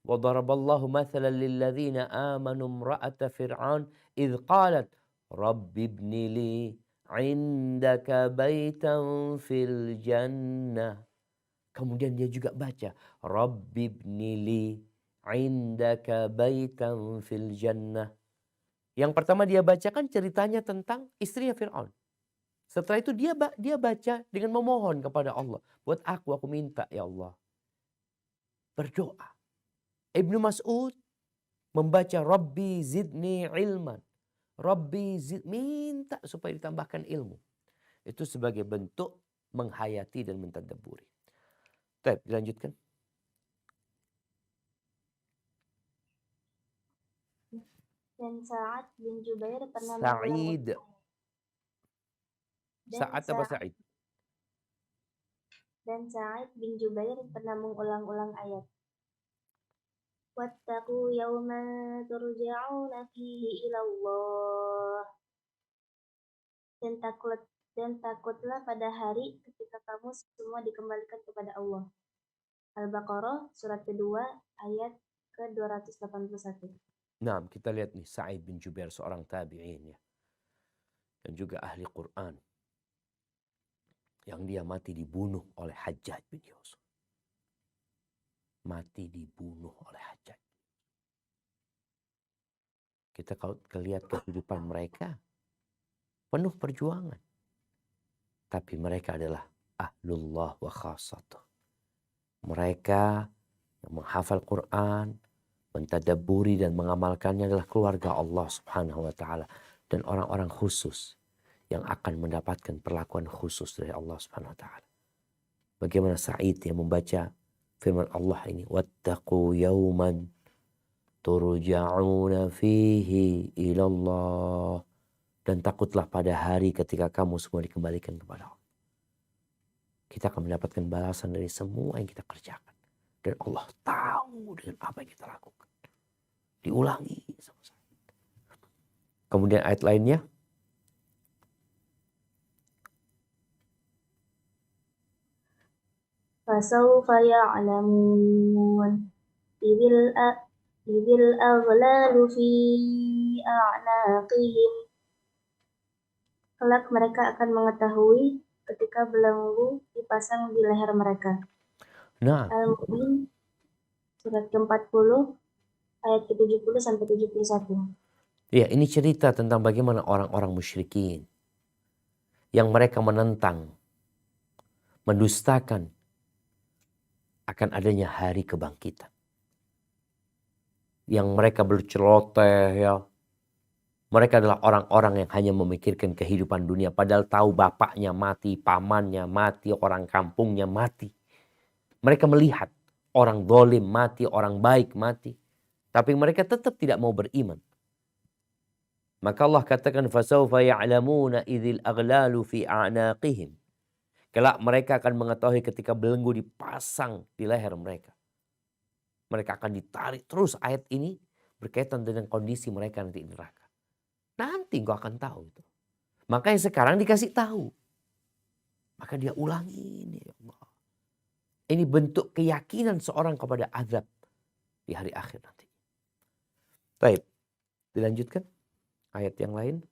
Wa daraballahu mathalan lilladzina amanu imra'ata Fir'aun idh qalat Rabbi ibni li indaka baitan fil jannah. Kemudian dia juga baca Rabbi ibni li indaka baitan fil jannah. Yang pertama dia bacakan ceritanya tentang istrinya Fir'aun. Setelah itu dia baca dengan memohon kepada Allah. Buat aku minta ya Allah. Berdoa. Ibnu Mas'ud membaca Rabbi zidni ilman. Minta supaya ditambahkan ilmu. Itu sebagai bentuk menghayati dan mentadabburi. Baik, dilanjutkan.
Dan Sa'ad bin Jubair pernah
Sa'id.
dan
Sa'ad apa Sa'id?
Sa'id bin Jubair pernah mengulang-ulang ayat. Wattaqu yawman turja'una fihi ila Allah. Dan takutlah pada hari ketika kamu semua dikembalikan kepada Allah. Al-Baqarah surat kedua ayat ke-281.
Nah, kita lihat nih Sa'id bin Jubair, seorang tabi'in ya. Dan juga ahli Quran. Yang dia mati dibunuh oleh Hajjaj bin Yusuf. Mati dibunuh oleh Hajjaj. Kita kalau lihat kehidupan mereka, penuh perjuangan. Tapi mereka adalah ahlullah wa khasatuh. Mereka yang menghafal Quran, mentadabburi dan mengamalkannya adalah keluarga Allah Subhanahu wa taala dan orang-orang khusus yang akan mendapatkan perlakuan khusus dari Allah Subhanahu wa taala. Bagaimana Sa'id yang membaca firman Allah ini, wattaqu yawman turja'una fihi ilallah, dan takutlah pada hari ketika kamu semua dikembalikan kepada Allah. Kita akan mendapatkan balasan dari semua yang kita kerjakan. Dan Allah tahu dengan apa yang kita lakukan. Diulangi sama-sama. Kemudian ayat lainnya.
Fasawfa ya'lamun idil aghlalu fi a'naqihim. Kelak mereka akan mengetahui ketika belenggu dipasang di leher mereka.
Nah,
Al-Mu'min surat ke-40 ayat ke-70 sampai 71.
ya, ini cerita tentang bagaimana orang-orang musyrikin yang mereka menentang, mendustakan akan adanya hari kebangkitan. Yang mereka berceloteh ya. Mereka adalah orang-orang yang hanya memikirkan kehidupan dunia. Padahal tahu bapaknya mati, pamannya mati, orang kampungnya mati. Mereka melihat orang zalim mati, orang baik mati. Tapi mereka tetap tidak mau beriman. Maka Allah katakan, فَسَوْفَ يَعْلَمُونَ إِذِ الْأَغْلَالُ فِي أَعْنَاقِهِمْ. Kelak mereka akan mengetahui ketika belenggu dipasang di leher mereka. Mereka akan ditarik terus. Ayat ini berkaitan dengan kondisi mereka nanti di neraka. Nanti engkau akan tahu itu. Makanya sekarang dikasih tahu. Maka dia ulangi ini, ya Allah. Ini bentuk keyakinan seorang kepada azab di hari akhir nanti. Baik, dilanjutkan ayat yang lain.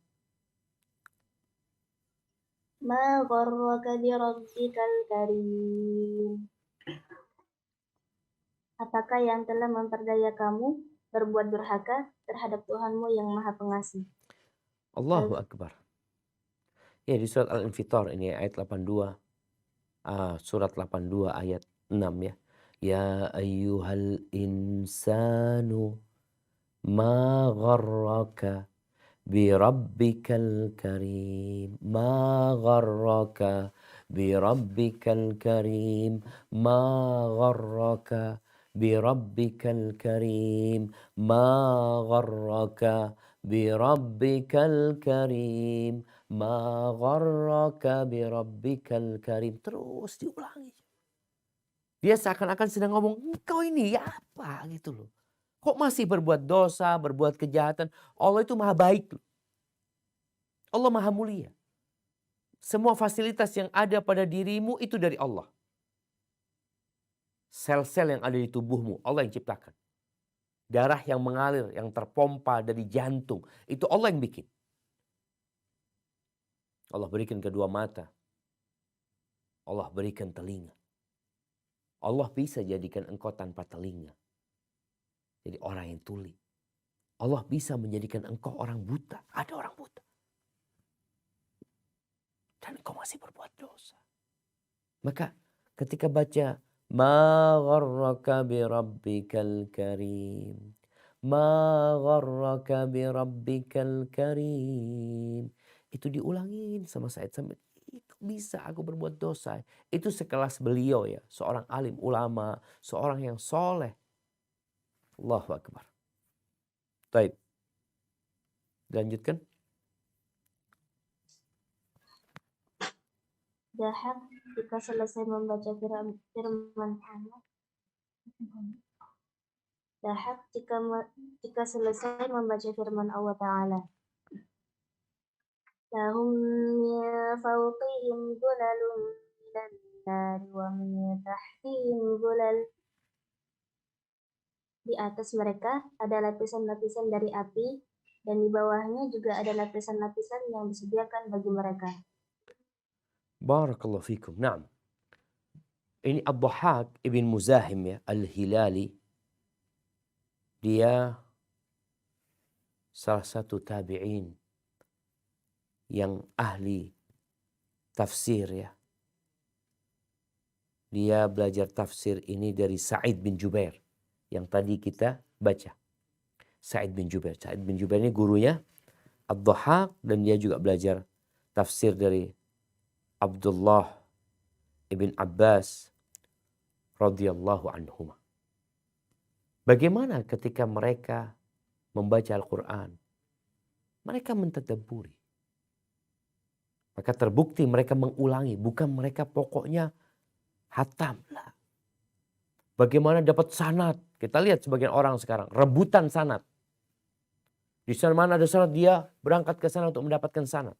Ma gharraka bi rabbikal karim. Apakah yang telah memperdaya kamu berbuat durhaka terhadap Tuhanmu yang Maha Pengasih?
Allahu Akbar. Ya, di surat Al-Infitar ini ayat 82. Surat 82 ayat 6 ya. Ya ayyuhal insanu ma gharraka bi rabbikal karim. Ma gharraka bi rabbikal karim. Ma gharraka bi rabbikal karim. Ma gharraka bi rabbikal karim. Ma gharraka bi rabbikal karim. Terus diulangi. Dia seakan-akan sedang ngomong, engkau ini ya apa gitu loh. Kok masih berbuat dosa, berbuat kejahatan? Allah itu maha baik loh. Allah maha mulia. Semua fasilitas yang ada pada dirimu itu dari Allah. Sel-sel yang ada di tubuhmu, Allah yang ciptakan. Darah yang mengalir, yang terpompa dari jantung, itu Allah yang bikin. Allah berikan kedua mata. Allah berikan telinga. Allah bisa jadikan engkau tanpa telinga. Jadi orang yang tuli. Allah bisa menjadikan engkau orang buta. Ada orang buta. Dan engkau masih berbuat dosa. Maka ketika baca Ma gharraka bi rabbikal karim. Ma gharraka bi rabbikal karim. Itu diulangin sama Said sampai bisa aku berbuat dosa. Itu sekelas beliau ya, seorang alim ulama, seorang yang soleh. Allahu Akbar. Baik, lanjutkan.
Dahak jika selesai membaca firman Allah. Dahak jika selesai membaca firman Allah Ta'ala. Lahum min fawqihim dhulalun minan nari wa min tahtihim dhulal. Di atas mereka ada lapisan-lapisan dari api, dan di bawahnya juga ada lapisan-lapisan yang disediakan bagi mereka.
Barakallahu fikum. Naam. Ini Ad-Dhahhak ibn Muzahim ya, Al-Hilali. Dia salah satu tabi'in yang ahli tafsir ya. Dia belajar tafsir ini dari Sa'id bin Jubair yang tadi kita baca. Sa'id bin Jubair. Sa'id bin Jubair ini gurunya Ad-Dhahhak, dan dia juga belajar tafsir dari Abdullah ibn Abbas radhiyallahu anhuma. Bagaimana ketika mereka membaca Al-Quran, mereka mentadabburi. Maka terbukti mereka mengulangi, bukan mereka pokoknya hatam lah. Bagaimana dapat sanad? Kita lihat sebagian orang sekarang rebutan sanad. Di sana mana ada sanad, dia berangkat ke sana untuk mendapatkan sanad.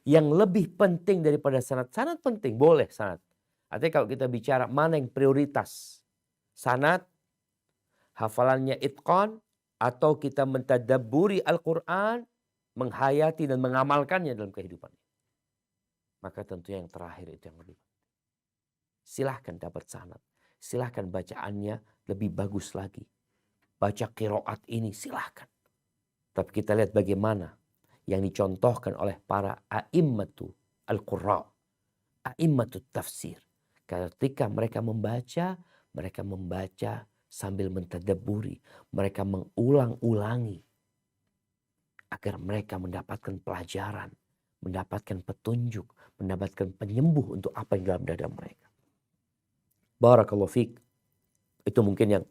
Yang lebih penting daripada sanad, sanad penting, boleh sanad. Artinya kalau kita bicara mana yang prioritas, sanad, hafalannya itqan, atau kita mentadabburi Al-Quran, menghayati dan mengamalkannya dalam kehidupan. Maka tentunya yang terakhir itu yang lebih penting. Silahkan dapat sanad, silahkan bacaannya lebih bagus lagi. Baca qiraat ini silahkan. Tapi kita lihat bagaimana yang dicontohkan oleh para a'immatu al-qurra, a'immatu tafsir. Ketika mereka membaca sambil mentadabburi, mereka mengulang-ulangi agar mereka mendapatkan pelajaran, mendapatkan petunjuk, mendapatkan penyembuh untuk apa yang dalam dada mereka. Barakallahu fiik. Itu mungkin yang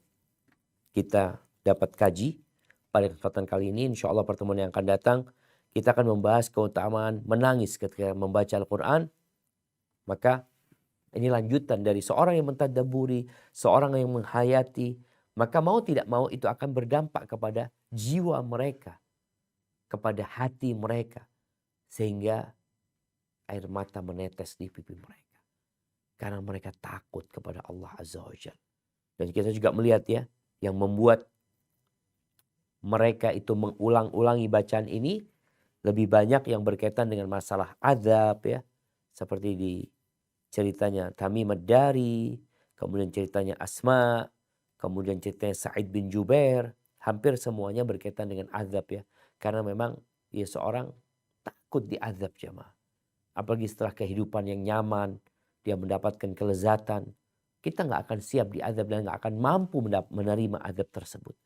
kita dapat kaji pada kesempatan kali ini. Insya Allah pertemuan yang akan datang kita akan membahas keutamaan menangis ketika membaca Al-Quran. Maka ini lanjutan dari seorang yang mentadabburi, seorang yang menghayati. Maka mau tidak mau itu akan berdampak kepada jiwa mereka, kepada hati mereka. Sehingga air mata menetes di pipi mereka. Karena mereka takut kepada Allah Azza wa Jalla. Dan kita juga melihat ya, yang membuat mereka itu mengulang-ulangi bacaan ini, lebih banyak yang berkaitan dengan masalah azab ya. Seperti di ceritanya Tamim ad-Dari, kemudian ceritanya Asma, kemudian ceritanya Sa'id bin Jubair. Hampir semuanya berkaitan dengan azab ya. Karena memang ya seorang takut diazab jemaah. Apalagi setelah kehidupan yang nyaman, dia mendapatkan kelezatan. Kita nggak akan siap diazab dan nggak akan mampu menerima azab tersebut.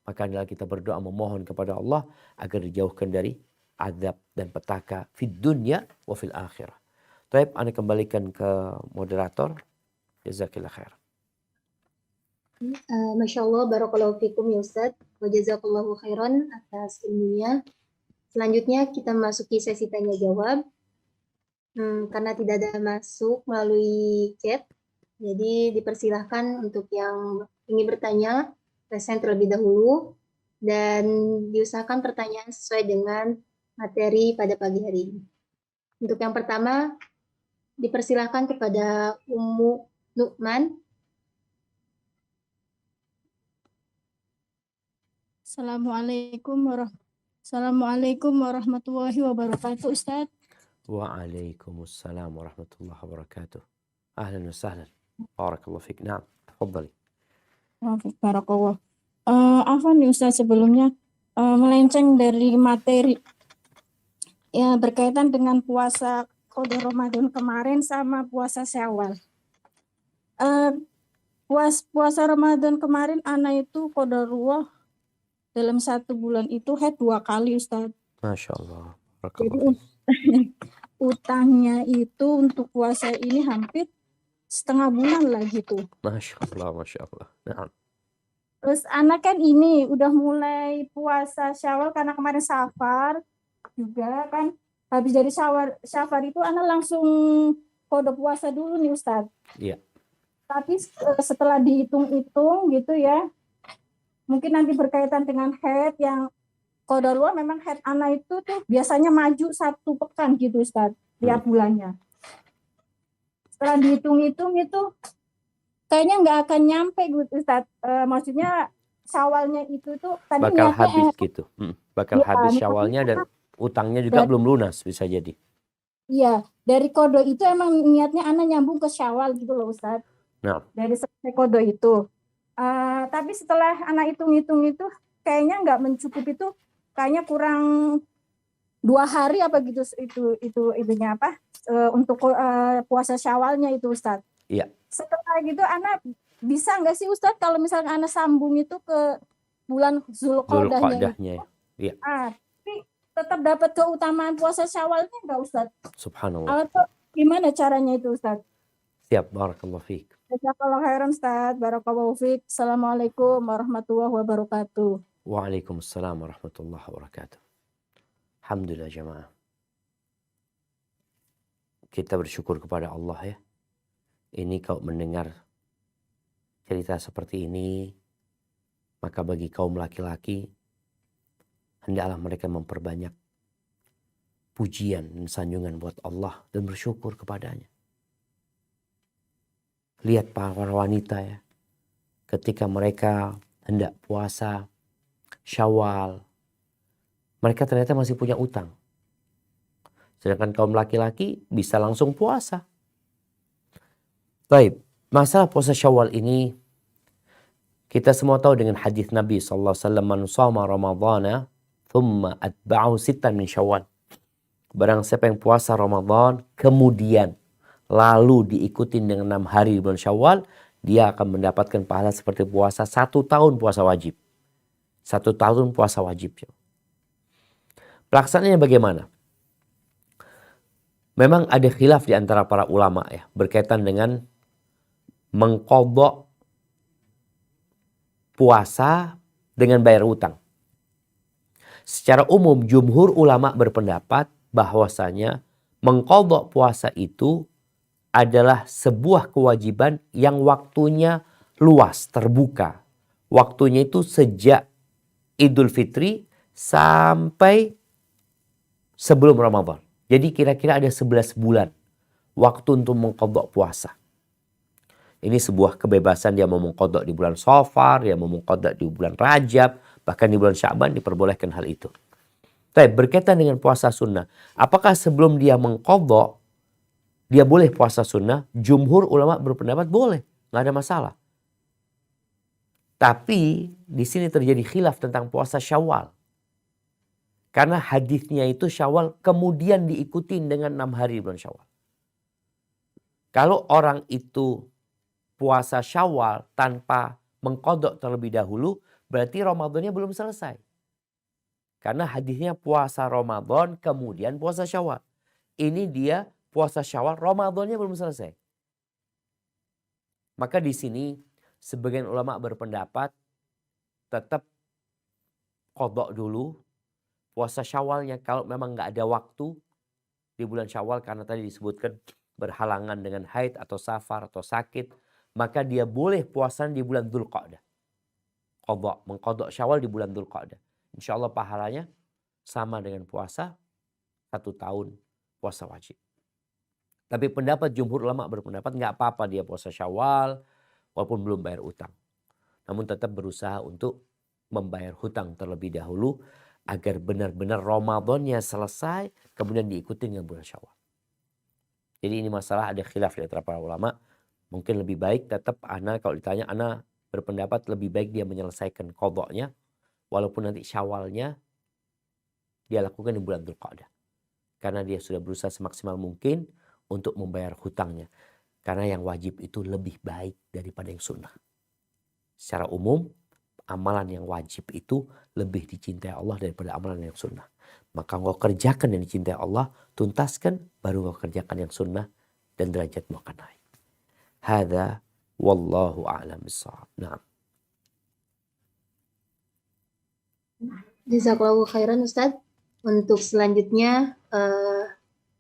Maka adalah kita berdoa memohon kepada Allah agar dijauhkan dari azab dan petaka fid dunya wa fil akhirah. Baik, Anda kembalikan ke moderator. Jazakillah khair.
Masya Allah, barakallahu fikum ya Ustadz. Wa jazakallahu khairan atas ilmunya. Selanjutnya kita masuki sesi tanya jawab. Karena tidak ada masuk melalui chat, jadi dipersilahkan untuk yang ingin bertanya, present terlebih dahulu, dan diusahakan pertanyaan sesuai dengan materi pada pagi hari ini. Untuk yang pertama, dipersilahkan kepada Ummu Nu'man.
Assalamualaikum warahmatullahi wabarakatuh, Ustadz.
Waalaikumsalam warahmatullahi wabarakatuh. Ahlan wa sahlan. Barakallahu fiik. Naam, tafadhali.
Barakallah. Afwan nih Ustadz, sebelumnya melenceng dari materi ya berkaitan dengan puasa qada Ramadan kemarin sama puasa Syawal. Puasa Ramadan kemarin anak itu qadarullah dalam 1 bulan itu haid 2 kali Ustadz.
Masya Allah.
Jadi utangnya itu untuk puasa ini hampir setengah bulan lah gitu.
Masya Allah, Masya Allah. Nah,
Terus anak kan ini udah mulai puasa Syawal karena kemarin Safar juga kan. Habis dari Safar itu anak langsung kode puasa dulu nih Ustadz.
iya.
Tapi setelah dihitung-hitung gitu ya, mungkin nanti berkaitan dengan head yang qadarullah, memang head anak itu tuh biasanya maju 1 pekan gitu Ustadz tiap bulannya. Setelah dihitung-hitung itu kayaknya nggak akan nyampe gitu Ustadz. Maksudnya Syawalnya itu tuh tadi
Bakal
niatnya
habis gitu. Bakal
Iya,
habis
niatnya
Syawalnya dan utangnya juga belum lunas bisa jadi.
iya, dari kodo itu emang niatnya anak nyambung ke Syawal gitu loh Ustadz.
Nah,
Dari selesai kodo itu. Tapi setelah anak hitung-hitung itu kayaknya nggak mencukupi, itu kayaknya kurang 2 hari apa gitu itunya apa untuk puasa Syawalnya itu Ustadz.
iya.
Setelah gitu anak bisa nggak sih Ustadz kalau misalnya anak sambung itu ke bulan Zulqa'dahnya itu?
Zulqa'dahnya. Iya.
Tapi tetap dapat keutamaan puasa Syawalnya nggak Ustadz?
Subhanallah.
Atau gimana caranya itu Ustadz?
Siap, barakallahu fiik.
Jazakallahu khairan Ustadz. Barakallahu fiik. Assalamualaikum warahmatullahi wabarakatuh.
Waalaikumsalam warahmatullahi wabarakatuh. Alhamdulillah jamaah. Kita bersyukur kepada Allah ya. Ini kalau mendengar cerita seperti ini, maka bagi kaum laki-laki, hendaklah mereka memperbanyak pujian dan sanjungan buat Allah dan bersyukur kepadanya. Lihat para wanita ya, ketika mereka hendak puasa Syawal, mereka ternyata masih punya utang. Sedangkan kaum laki-laki bisa langsung puasa. Baik, masalah puasa Syawal ini kita semua tahu dengan hadis Nabi sallallahu alaihi wasallam, "Man shama Ramadhana thumma atba'ahu sittan min Syawal." Barang siapa yang puasa Ramadan kemudian lalu diikutin dengan 6 hari di bulan Syawal, dia akan mendapatkan pahala seperti puasa 1 tahun puasa wajib. 1 tahun puasa wajib. Pelaksanaannya bagaimana? Memang ada khilaf di antara para ulama ya berkaitan dengan mengqadha puasa dengan bayar utang. Secara umum jumhur ulama berpendapat bahwasanya mengqadha puasa itu adalah sebuah kewajiban yang waktunya luas, terbuka. Waktunya itu sejak Idul Fitri sampai sebelum Ramadan. Jadi kira-kira ada 11 bulan waktu untuk mengqadha puasa. Ini sebuah kebebasan, dia mau mengqadha di bulan Safar, dia mau mengqadha di bulan Rajab, bahkan di bulan Sya'ban diperbolehkan hal itu. Tapi berkaitan dengan puasa sunnah, apakah sebelum dia mengqadha dia boleh puasa sunnah? Jumhur ulama berpendapat boleh, nggak ada masalah. Tapi di sini terjadi khilaf tentang puasa Syawal. Karena hadisnya itu Syawal kemudian diikutin dengan 6 hari bulan Syawal. Kalau orang itu puasa Syawal tanpa mengqadha terlebih dahulu, berarti Ramadannya belum selesai. Karena hadisnya puasa Ramadan kemudian puasa Syawal. Ini dia puasa Syawal, Ramadannya belum selesai. Maka di sini sebagian ulama berpendapat tetap qadha dulu puasa Syawalnya kalau memang nggak ada waktu di bulan Syawal karena tadi disebutkan berhalangan dengan haid atau safar atau sakit, maka dia boleh puasa di bulan Dzulqa'dah. Mengqadha Syawal di bulan Dzulqa'dah. Insya Allah pahalanya sama dengan puasa 1 tahun puasa wajib. Tapi pendapat jumhur ulama berpendapat nggak apa-apa dia puasa Syawal walaupun belum bayar utang. Namun tetap berusaha untuk membayar hutang terlebih dahulu agar benar-benar Ramadannya selesai kemudian diikuti dengan bulan Syawal. Jadi ini masalah ada khilaf di antara para ulama. Mungkin lebih baik tetap kalau ditanya berpendapat lebih baik dia menyelesaikan qadha'nya walaupun nanti Syawalnya dia lakukan di bulan Dzulqa'dah. Karena dia sudah berusaha semaksimal mungkin untuk membayar hutangnya. Karena yang wajib itu lebih baik daripada yang sunnah. Secara umum, amalan yang wajib itu lebih dicintai Allah daripada amalan yang sunnah. Maka engkau kerjakan yang dicintai Allah, tuntaskan, baru kau kerjakan yang sunnah dan derajatmu akan naik. Hadza wallahu a'lam bissawab. Nah,
Jazakallahu khairan Ustaz. Untuk selanjutnya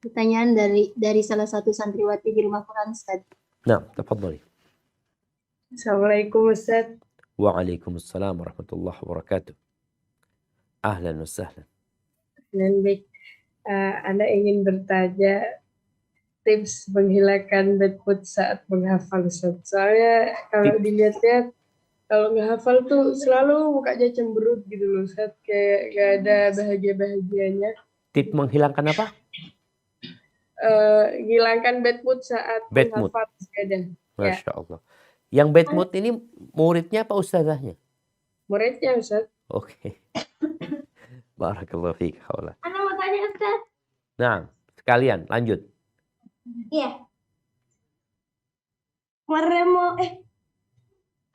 pertanyaan dari salah satu santriwati di rumah Quran Ustaz.
tafadhali.
Assalamualaikum Ustaz.
Waalaikumsalam warahmatullahi wabarakatuh. Ahlan wa sahlan.
Dan baik, Anda ingin bertanya tips menghilangkan bad mood saat menghafal Ustaz. Soalnya kalau dilihat-lihat, kalau menghafal tuh selalu mukanya cemberut gitu loh Ustaz. Kayak gak ada bahagia-bahagianya.
Tips menghilangkan apa?
Hilangkan bad mood saat
Bad mood.
menghafal ibadah.
Masya Allah. Yang bad mood ini muridnya apa ustazahnya?
Muridnya Ustaz.
Oke. Barakallahu fiik. Haula.
Ana mau tanya Ustaz.
Nah, sekalian lanjut.
Iya.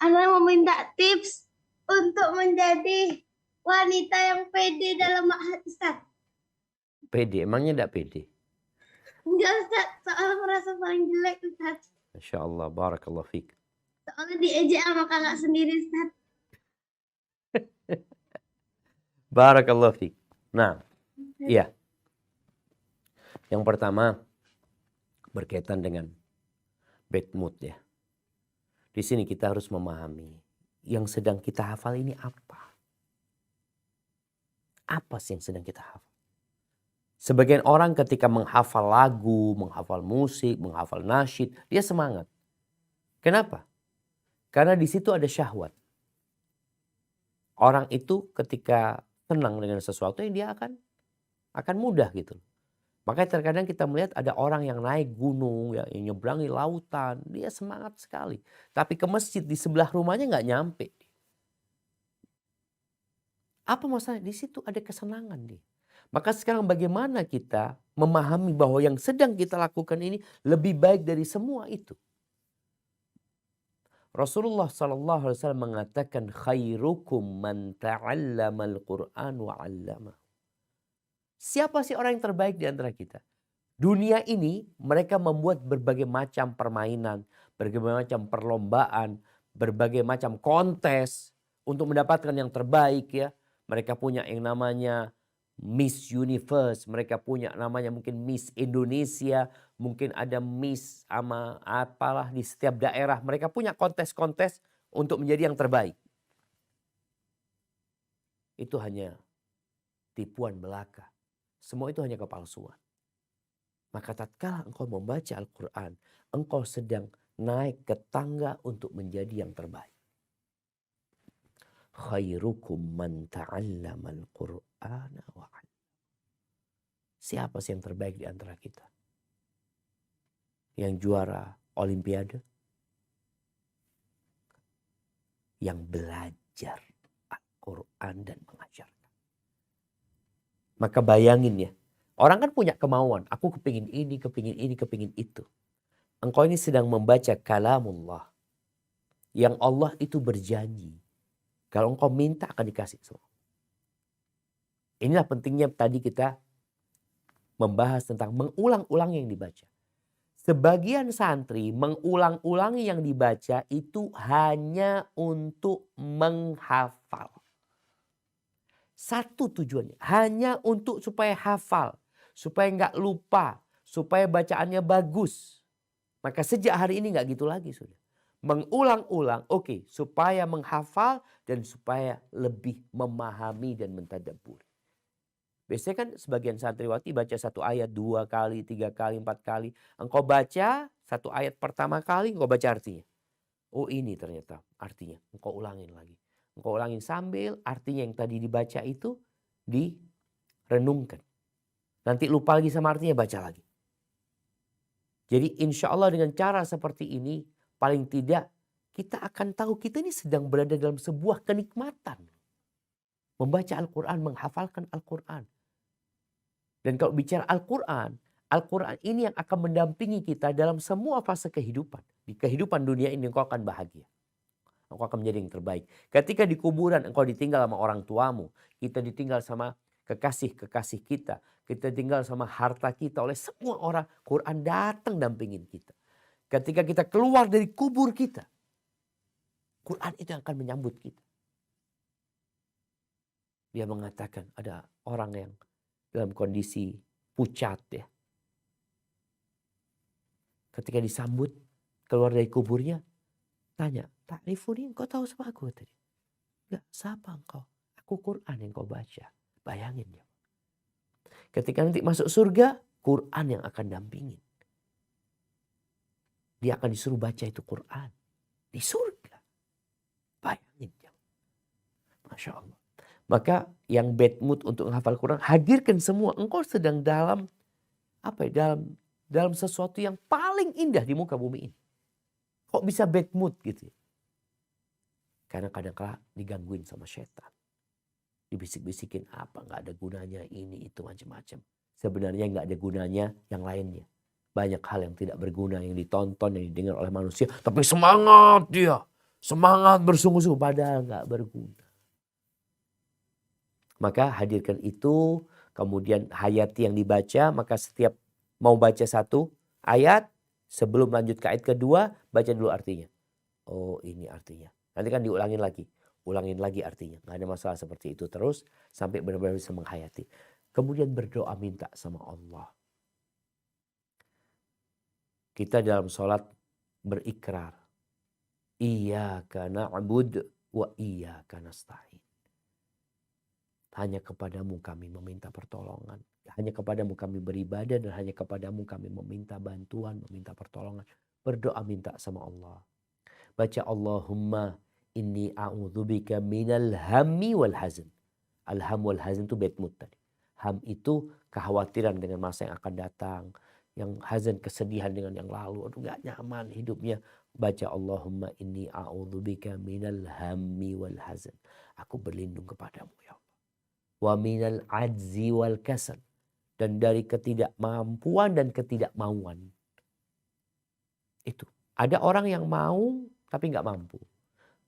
Ana mau minta tips untuk menjadi wanita yang pede dalam ma'had Ustaz.
Pede, emangnya enggak pede?
Enggak Ustaz, soalnya merasa paling jelek Ustaz.
Masya Allah, barakallahu fiik.
Soalnya diejek sama kakak sendiri Ustaz.
Barakallahu fiik. Nah, iya. Yang pertama berkaitan dengan bad mood ya. Di sini kita harus memahami yang sedang kita hafal ini apa. Apa sih yang sedang kita hafal? Sebagian orang ketika menghafal lagu, menghafal musik, menghafal nasyid, dia semangat. Kenapa? Karena di situ ada syahwat. Orang itu ketika senang dengan sesuatu yang dia akan mudah gitu. Makanya terkadang kita melihat ada orang yang naik gunung, yang nyebrangi lautan, dia semangat sekali. Tapi ke masjid di sebelah rumahnya nggak nyampe. Apa masalahnya? Di situ ada kesenangan dia. Maka sekarang bagaimana kita memahami bahwa yang sedang kita lakukan ini lebih baik dari semua itu. Rasulullah SAW mengatakan khairukum man ta'allamal Qur'an wa 'allama. Siapa sih orang yang terbaik di antara kita? Dunia ini mereka membuat berbagai macam permainan, berbagai macam perlombaan, berbagai macam kontes untuk mendapatkan yang terbaik ya. Mereka punya yang namanya Miss Universe, mereka punya namanya mungkin Miss Indonesia, mungkin ada Miss sama apalah di setiap daerah. Mereka punya kontes-kontes untuk menjadi yang terbaik. Itu hanya tipuan belaka. Semua itu hanya kepalsuan. Maka tatkala engkau membaca Al-Quran, engkau sedang naik ke tangga untuk menjadi yang terbaik. Khairukum man ta'allamal Qur'ana wa 'allama. Siapa sih yang terbaik di antara kita? Yang juara olimpiade? Yang belajar Al-Quran dan mengajarkan. Maka bayangin ya, orang kan punya kemauan. Aku kepingin ini, kepingin ini, kepingin itu. Engkau ini sedang membaca kalamullah. Yang Allah itu berjanji. Kalau engkau minta akan dikasih semua. Inilah pentingnya tadi kita membahas tentang mengulang-ulang yang dibaca. Sebagian santri mengulang-ulangi yang dibaca itu hanya untuk menghafal. Satu tujuannya, hanya untuk supaya hafal, supaya nggak lupa, supaya bacaannya bagus. Maka sejak hari ini nggak gitu lagi sudah. Mengulang-ulang, oke, supaya menghafal dan supaya lebih memahami dan mentadabburi. Biasanya kan sebagian santriwati baca satu ayat 2 kali, 3 kali, 4 kali. Engkau baca satu ayat pertama kali, engkau baca artinya. Oh ini ternyata artinya, engkau ulangin lagi. Engkau ulangin sambil artinya yang tadi dibaca itu direnungkan. Nanti lupa lagi sama artinya, baca lagi. Jadi insya Allah dengan cara seperti ini, paling tidak kita akan tahu kita ini sedang berada dalam sebuah kenikmatan. Membaca Al-Quran, menghafalkan Al-Quran. Dan kalau bicara Al-Quran, Al-Quran ini yang akan mendampingi kita dalam semua fase kehidupan. Di kehidupan dunia ini engkau akan bahagia. Engkau akan menjadi yang terbaik. Ketika di kuburan engkau ditinggal sama orang tuamu. Kita ditinggal sama kekasih-kekasih kita. Kita tinggal sama harta kita, oleh semua orang Quran datang dampingin kita. Ketika kita keluar dari kubur kita, Quran itu yang akan menyambut kita. Dia mengatakan ada orang yang dalam kondisi pucat ya. Ketika disambut keluar dari kuburnya, tanya, "Ta'rifuni, engkau tahu sama aku?" Tadi. "Enggak, siapa engkau?" "Aku Quran yang kau baca." Bayangin ya. Ketika nanti masuk surga, Quran yang akan dampingin. Dia akan disuruh baca itu Quran. Di surga. Bayangin ya. Masya Allah. Maka yang bad mood untuk menghafal Quran, hadirkan semua. Engkau sedang dalam dalam sesuatu yang paling indah di muka bumi ini. Kok bisa bad mood gitu? Karena kadang-kadang digangguin sama setan. Dibisik-bisikin apa, nggak ada gunanya ini itu macam-macam. Sebenarnya nggak ada gunanya yang lainnya. Banyak hal yang tidak berguna yang ditonton, yang didengar oleh manusia. Tapi semangat dia. Semangat bersungguh-sungguh padahal nggak berguna. Maka hadirkan itu, kemudian hayati yang dibaca. Maka setiap mau baca satu ayat, sebelum lanjut ke ayat kedua, baca dulu artinya. Oh ini artinya. Nanti kan diulangin lagi. Ulangin lagi artinya. Gak ada masalah seperti itu terus. Sampai benar-benar bisa menghayati. Kemudian berdoa minta sama Allah. Kita dalam sholat berikrar. Iyyaka na'bud wa iyyaka nasta'in. Hanya kepadamu kami meminta pertolongan. Hanya kepadamu kami beribadah dan hanya kepadamu kami meminta bantuan, meminta pertolongan. Berdoa minta sama Allah. Baca Allahumma inni a'udzubika minal hammi wal hazn. Al-ham wal hazn itu bad mood tadi. Ham itu kekhawatiran dengan masa yang akan datang. Yang hazan kesedihan dengan yang lalu. Aduh gak nyaman hidupnya. Baca Allahumma inni a'udzubika minal hammi wal hazn. Aku berlindung kepadamu ya Allah. Wa minal ajzi wal kasal. Dan dari ketidakmampuan dan ketidakmauan. Itu. Ada orang yang mau tapi gak mampu.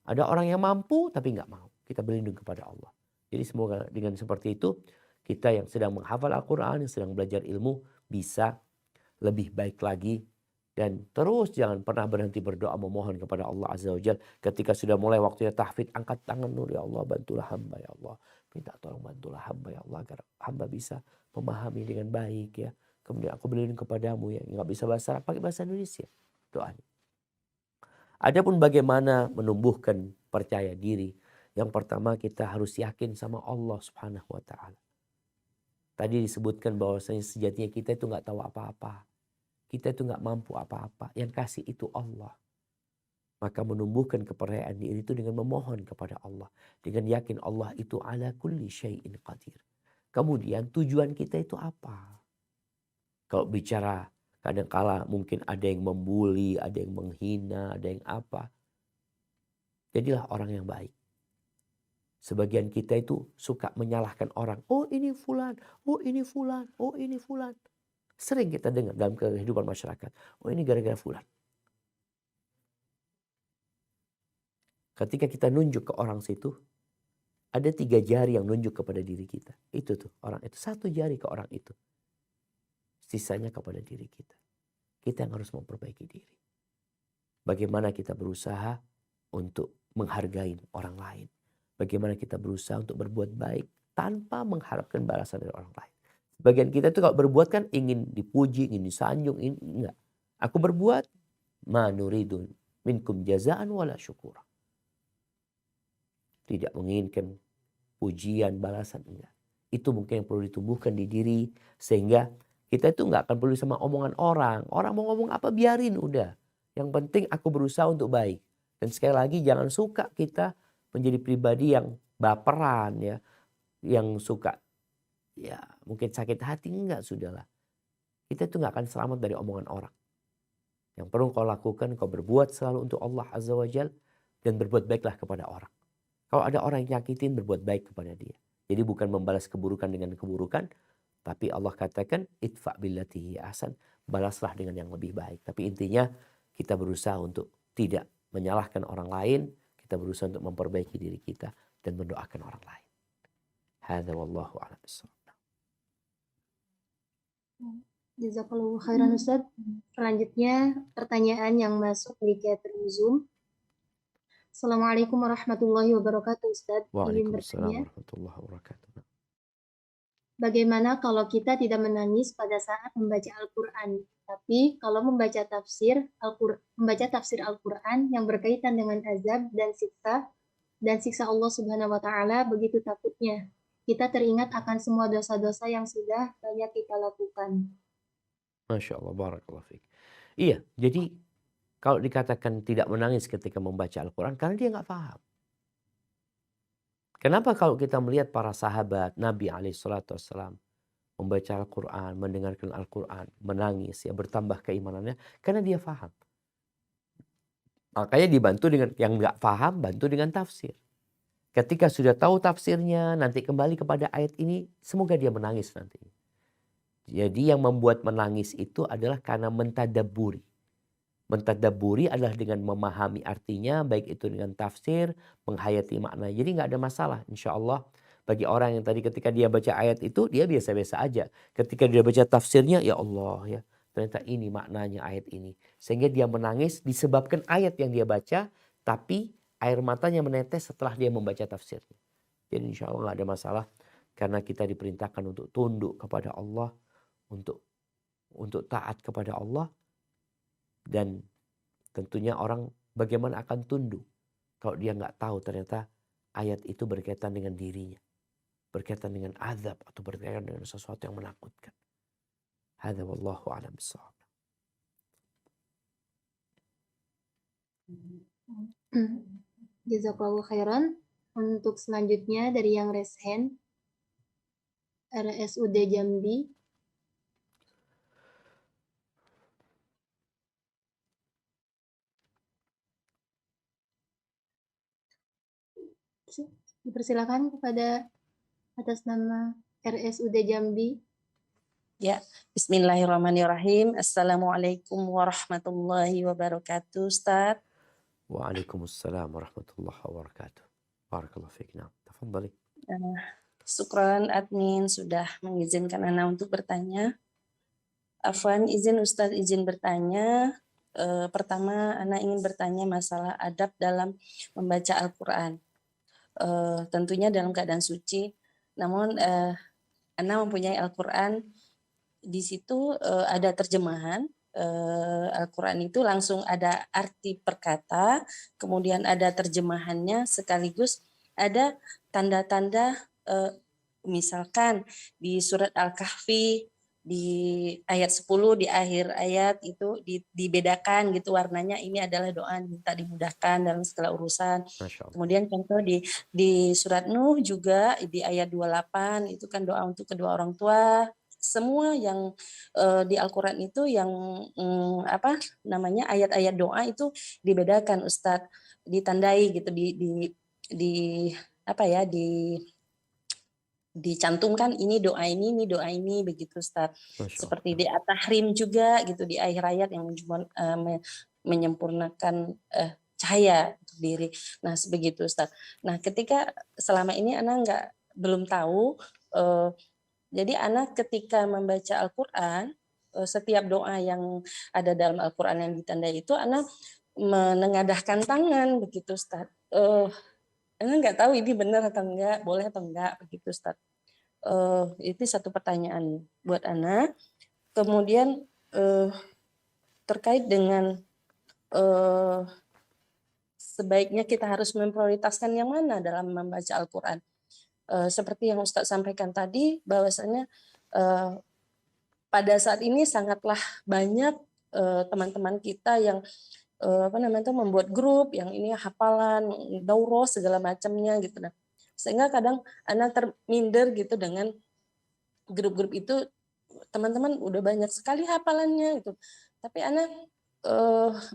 Ada orang yang mampu tapi gak mau. Kita berlindung kepada Allah. Jadi semoga dengan seperti itu. Kita yang sedang menghafal Al-Quran. Yang sedang belajar ilmu. Bisa lebih baik lagi. Dan terus jangan pernah berhenti berdoa memohon kepada Allah Azza wa Jalla. Ketika sudah mulai waktunya tahfidz, angkat tangan dulu ya Allah, bantulah hamba ya Allah. Minta tolong bantulah hamba ya Allah agar hamba bisa memahami dengan baik ya. Kemudian aku berlindung kepadamu ya. Nggak bisa bahasa Arab, pakai bahasa Indonesia. Doanya. Adapun bagaimana menumbuhkan percaya diri. Yang pertama kita harus yakin sama Allah Subhanahu wa ta'ala. Tadi disebutkan bahwasanya sejatinya kita itu nggak tahu apa-apa. Kita itu nggak mampu apa-apa. Yang kasih itu Allah. Maka menumbuhkan kepercayaan diri itu dengan memohon kepada Allah. Dengan yakin Allah itu ala kulli syai'in qadir. Kemudian tujuan kita itu apa? Kalau bicara kadang-kala mungkin ada yang membuli, ada yang menghina, ada yang apa. Jadilah orang yang baik. Sebagian kita itu suka menyalahkan orang. Oh ini fulan, oh ini fulan, oh ini fulan. Sering kita dengar dalam kehidupan masyarakat. Oh ini gara-gara fulan. Ketika kita nunjuk ke orang situ. Ada 3 jari yang nunjuk kepada diri kita. Itu tuh orang itu. 1 jari ke orang itu. Sisanya kepada diri kita. Kita yang harus memperbaiki diri. Bagaimana kita berusaha untuk menghargai orang lain. Bagaimana kita berusaha untuk berbuat baik. Tanpa mengharapkan balasan dari orang lain. Bagian kita itu kalau berbuat kan ingin dipuji, ingin disanjung, enggak. Aku berbuat ma nuridu minkum jazaan wala syukura. Tidak menginginkan pujian, balasan, enggak. Itu mungkin yang perlu ditumbuhkan di diri sehingga kita itu enggak akan peduli sama omongan orang. Orang mau ngomong apa biarin udah. Yang penting aku berusaha untuk baik. Dan sekali lagi jangan suka kita menjadi pribadi yang baperan ya, yang suka ya mungkin sakit hati, enggak, sudahlah. Kita itu enggak akan selamat dari omongan orang. Yang perlu kau lakukan, kau berbuat selalu untuk Allah Azza wa Jalla dan berbuat baiklah kepada orang. Kalau ada orang yang nyakitin, berbuat baik kepada dia. Jadi bukan membalas keburukan dengan keburukan, tapi Allah katakan idfa billati ahsan, balaslah dengan yang lebih baik. Tapi intinya kita berusaha untuk tidak menyalahkan orang lain, kita berusaha untuk memperbaiki diri kita dan mendoakan orang lain. Hadza wallahu a'lam bishawab.
Jazakallahu khairan Ustaz. Selanjutnya pertanyaan yang masuk di chat Zoom. Assalamualaikum warahmatullahi wabarakatuh Ustaz. Ingin
Waalaikumsalam
bertanya,
warahmatullahi wabarakatuh.
bagaimana kalau kita tidak menangis pada saat membaca Al-Quran, tapi kalau membaca tafsir Al-Quran yang berkaitan dengan azab dan siksa Allah Subhanahu wa taala, begitu takutnya. Kita teringat akan semua dosa-dosa yang sudah banyak kita lakukan.
Masya Allah, barakallahu fiik. Iya, jadi kalau dikatakan tidak menangis ketika membaca Al-Quran, karena dia nggak paham. Kenapa kalau kita melihat para sahabat Nabi SAW membaca Al-Quran, mendengarkan Al-Quran, menangis, ya bertambah keimanannya, karena dia paham. Makanya dibantu dengan yang nggak paham, bantu dengan tafsir. Ketika sudah tahu tafsirnya, nanti kembali kepada ayat ini, semoga dia menangis nanti. Jadi yang membuat menangis itu adalah karena mentadabburi. Mentadabburi adalah dengan memahami artinya, baik itu dengan tafsir, menghayati makna. Jadi nggak ada masalah, insya Allah. Bagi orang yang tadi ketika dia baca ayat itu, dia biasa-biasa aja. Ketika dia baca tafsirnya, ya Allah ya, ternyata ini maknanya ayat ini. Sehingga dia menangis disebabkan ayat yang dia baca, tapi air matanya menetes setelah dia membaca tafsirnya. Jadi insya Allah nggak ada masalah. Karena kita diperintahkan untuk tunduk kepada Allah, untuk taat kepada Allah. Dan tentunya orang bagaimana akan tunduk kalau dia nggak tahu ternyata ayat itu berkaitan dengan dirinya, berkaitan dengan azab atau berkaitan dengan sesuatu yang menakutkan. Hadza wallahu a'lam bishawab.
Jazakallahu khairan. Untuk selanjutnya dari yang raise hand, RSUD Jambi. Dipersilakan kepada atas nama RSUD Jambi.
Ya, bismillahirrahmanirrahim. Assalamualaikum warahmatullahi wabarakatuh, Ustaz.
Waalaikumsalam warahmatullahi wabarakatuh. Barakallahu fiik. Nah, tafadhali.
Syukran admin sudah mengizinkan Ana untuk bertanya. Afwan, izin bertanya. Pertama, Ana ingin bertanya masalah adab dalam membaca Al-Quran. Tentunya dalam keadaan suci. Namun, Ana mempunyai Al-Quran. Di situ ada terjemahan. Al-Quran itu langsung ada arti per kata, kemudian ada terjemahannya, sekaligus ada tanda-tanda, misalkan di surat Al-Kahfi di ayat 10 di akhir ayat itu dibedakan gitu warnanya, ini adalah doa minta dimudahkan dalam segala urusan. Kemudian contoh di surat Nuh juga di ayat 28 itu kan doa untuk kedua orang tua. Semua yang di Al-Quran itu yang ayat-ayat doa itu dibedakan, Ustadz, ditandai gitu, dicantumkan ini doa ini begitu, Ustadz. Seperti di At-Tahrim juga gitu di akhir ayat yang menyempurnakan cahaya untuk diri. Nah, sebegitu, Ustadz. Nah, ketika selama ini Ana belum tahu. Jadi anak ketika membaca Al-Quran, setiap doa yang ada dalam Al-Quran yang ditandai itu anak menengadahkan tangan begitu, Ustaz. Anak nggak tahu ini benar atau enggak, boleh atau enggak begitu, Ustaz. Itu satu pertanyaan buat anak. Kemudian terkait dengan sebaiknya kita harus memprioritaskan yang mana dalam membaca Al-Quran. Seperti yang Ustadz sampaikan tadi, bahwasanya pada saat ini sangatlah banyak teman-teman kita yang membuat grup yang ini hafalan, daurah segala macamnya gitu. Nah, sehingga kadang anak terminder gitu dengan grup-grup itu, teman-teman udah banyak sekali hafalannya gitu. Tapi anak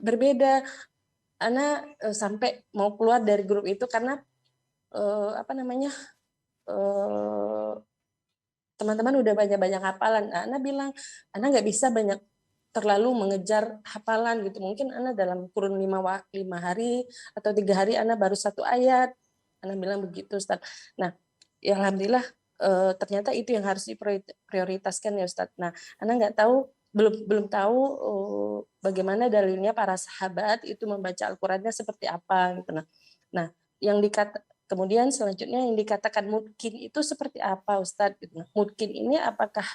berbeda, anak sampai mau keluar dari grup itu karena teman-teman udah banyak hafalan. Ana bilang, Ana nggak bisa terlalu mengejar hafalan gitu. Mungkin Ana dalam kurun 5 hari atau 3 hari Ana baru 1 ayat. Ana bilang begitu, Ustaz. Nah, ya alhamdulillah ternyata itu yang harus diprioritaskan ya Ustadz. Nah, Ana nggak tahu, belum tahu bagaimana dalilnya para sahabat itu membaca Al-Qur'annya seperti apa gitu. Nah, kemudian selanjutnya yang dikatakan mungkin itu seperti apa Ustadz? Gitu. Mungkin ini apakah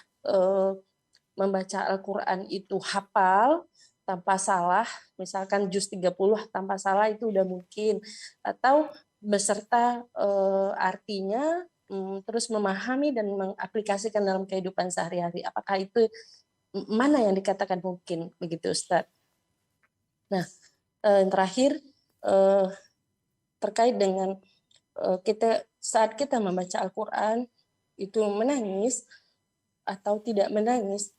membaca Al-Quran itu hafal tanpa salah, misalkan juz 30 tanpa salah itu udah mungkin, atau beserta artinya, terus memahami dan mengaplikasikan dalam kehidupan sehari-hari. Apakah itu mana yang dikatakan mungkin begitu Ustadz? Nah, yang terakhir terkait dengan saat kita membaca Al-Quran itu menangis atau tidak menangis,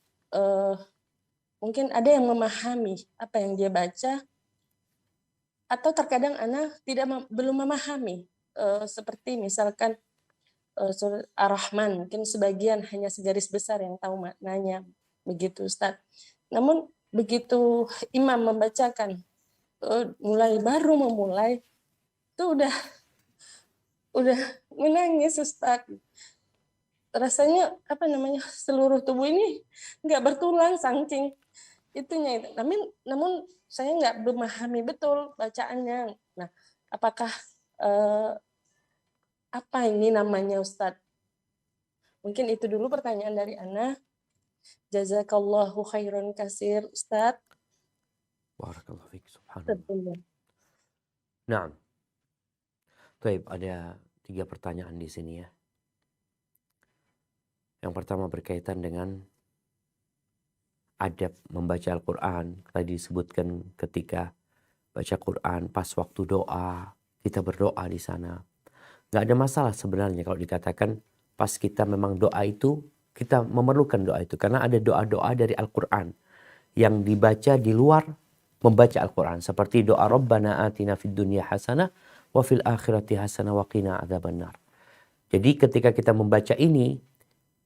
mungkin ada yang memahami apa yang dia baca, atau terkadang Ana belum memahami, seperti misalkan surat Ar-Rahman, mungkin sebagian hanya segaris besar yang tahu maknanya, begitu Ustaz. Namun begitu imam membacakan, baru memulai, itu udah menangis Ustaz. Rasanya seluruh tubuh ini nggak bertulang saking itunya itu. Namun saya nggak memahami betul bacaannya. Nah, apakah apa ini namanya Ustadz? Mungkin itu dulu pertanyaan dari Ana. Jazakallahu khairan kasir Ustadz.
Barakallahu fiik, subhanallah. Nah, baik, ada 3 pertanyaan di sini ya. Yang pertama berkaitan dengan adab membaca Al-Quran. Tadi disebutkan ketika baca Quran pas waktu doa, kita berdoa di sana. Nggak ada masalah sebenarnya kalau dikatakan pas kita memang doa itu, kita memerlukan doa itu. Karena ada doa-doa dari Al-Quran yang dibaca di luar membaca Al-Quran. Seperti doa Rabbana atina fid dunya hasanah wa fil akhirati hasanah wa qina adzabannar. Jadi ketika kita membaca ini,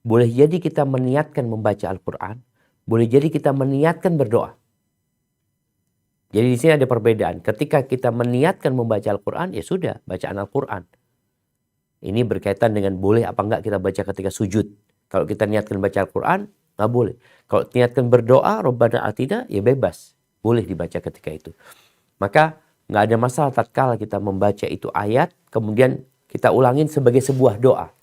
boleh jadi kita meniatkan membaca Al-Quran, boleh jadi kita meniatkan berdoa. Jadi di sini ada perbedaan. Ketika kita meniatkan membaca Al-Quran, ya sudah, bacaan Al-Quran. Ini berkaitan dengan boleh apa enggak kita baca ketika sujud. Kalau kita niatkan baca Al-Quran, nggak boleh. Kalau niatkan berdoa, Rabbana atina, ya bebas. Boleh dibaca ketika itu. Maka nggak ada masalah tatkala kita membaca itu ayat, kemudian kita ulangin sebagai sebuah doa.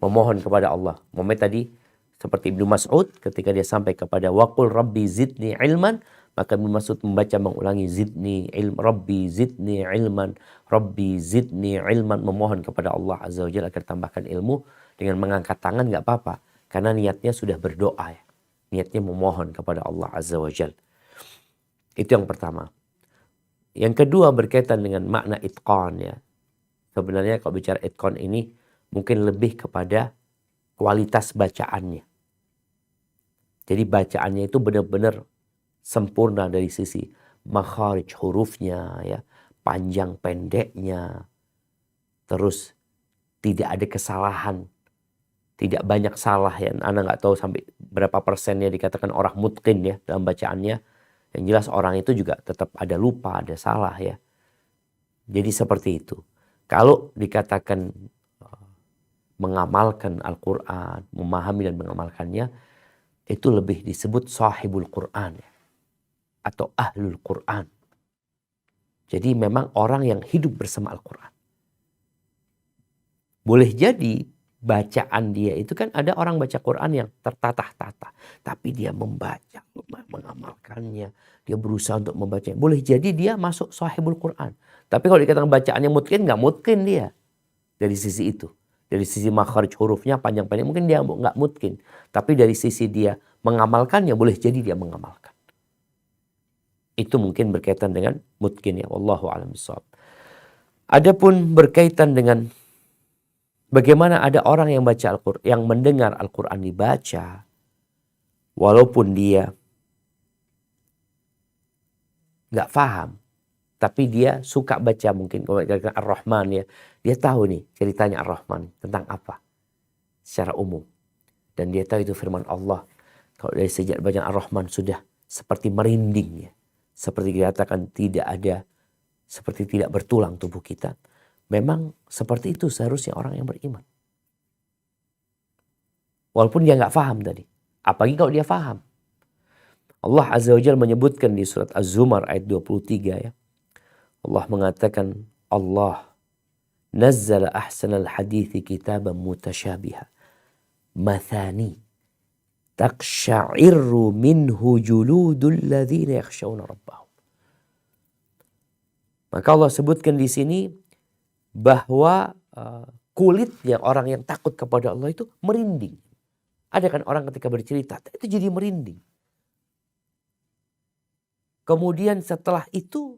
Memohon kepada Allah. Momen tadi seperti Ibnu Mas'ud ketika dia sampai kepada waqul rabbi zidni ilman, maka Ibnu Mas'ud membaca mengulangi zidni ilm, rabbi zidni ilman, rabbi zidni ilman, memohon kepada Allah Azza wa Jalla agar tambahkan ilmu. Dengan mengangkat tangan nggak apa-apa karena niatnya sudah berdoa ya. Niatnya memohon kepada Allah Azza wa Jalla. Itu yang pertama. Yang kedua berkaitan dengan makna itqan ya. Sebenarnya kalau bicara itqan ini mungkin lebih kepada kualitas bacaannya. Jadi bacaannya itu benar-benar sempurna dari sisi makharij hurufnya, ya, panjang pendeknya, terus tidak ada kesalahan, tidak banyak salah ya. Anda nggak tahu sampai berapa persennya dikatakan orang mutqin ya dalam bacaannya. Yang jelas orang itu juga tetap ada lupa, ada salah ya. Jadi seperti itu. Kalau dikatakan mengamalkan Al-Quran, memahami dan mengamalkannya, itu lebih disebut sahibul Quran ya, atau ahlul Quran. Jadi memang orang yang hidup bersama Al-Quran. Boleh jadi bacaan dia itu kan ada orang baca Quran yang tertata-tata, tapi dia membaca, mengamalkannya, dia berusaha untuk membacanya. Boleh jadi dia masuk sahibul Quran. Tapi kalau dikatakan bacaannya mutqin, nggak mutqin dia dari sisi itu. Dari sisi makharij hurufnya panjang-panjang mungkin dia nggak mutqin. Tapi dari sisi dia mengamalkannya boleh jadi dia mengamalkan. Itu mungkin berkaitan dengan mutqin ya. Wallahu a'lam bishawab. Adapun berkaitan dengan bagaimana ada orang yang baca Al-Quran, yang mendengar Al-Quran dibaca, walaupun dia nggak paham, tapi dia suka baca mungkin kalau Ar-Rahman ya. Dia tahu nih ceritanya Ar-Rahman tentang apa secara umum. Dan dia tahu itu firman Allah. Kalau dari sejak bacaan Ar-Rahman sudah seperti merinding ya. Seperti dikatakan seperti tidak bertulang tubuh kita. Memang seperti itu seharusnya orang yang beriman. Walaupun dia nggak paham tadi. Apalagi kalau dia paham. Allah Azza wa Jalla menyebutkan di surat Az-Zumar ayat 23 ya. Allah mengatakan, Allah nazzala ahsanal hadithi kitaban mutasyabiha mathani taqsha'irru minhu juludul ladzina yakhshawna rabbahum. Maka Allah sebutkan di sini bahwa kulitnya orang yang takut kepada Allah itu merinding. Ada kan orang ketika bercerita itu jadi merinding. Kemudian setelah itu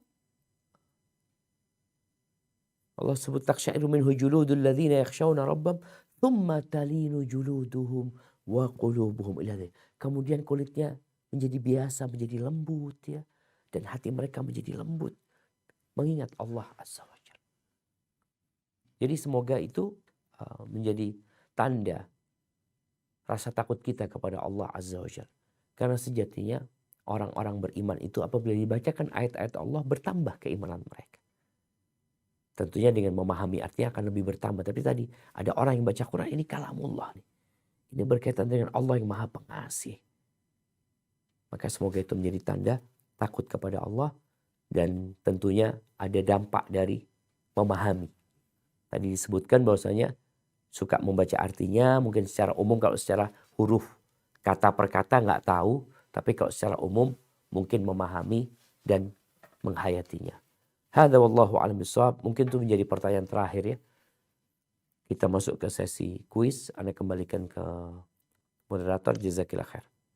Allah sebut taqsya'iru minhu juludul ladzina yakhshawna rabbahum thumma talinu juluduhum wa qulubuhum ila dzalik. Kemudian kulitnya menjadi biasa, menjadi lembut ya, dan hati mereka menjadi lembut mengingat Allah Azza wa Jalla. Jadi semoga itu menjadi tanda rasa takut kita kepada Allah Azza wa Jalla. Karena sejatinya orang-orang beriman itu apabila dibacakan ayat-ayat Allah bertambah keimanan mereka. Tentunya dengan memahami artinya akan lebih bertambah. Tapi tadi ada orang yang baca Quran, ini kalamullah nih. Ini berkaitan dengan Allah yang maha pengasih. Maka semoga itu menjadi tanda takut kepada Allah. Dan tentunya ada dampak dari memahami. Tadi disebutkan bahwasanya suka membaca artinya, mungkin secara umum kalau secara huruf kata per kata nggak tahu. Tapi kalau secara umum mungkin memahami dan menghayatinya. Hadza wallahu a'lam bishawab. Mungkin itu menjadi pertanyaan terakhir ya. Kita masuk ke sesi kuis. Anda kembalikan ke moderator. Jazakillah khair.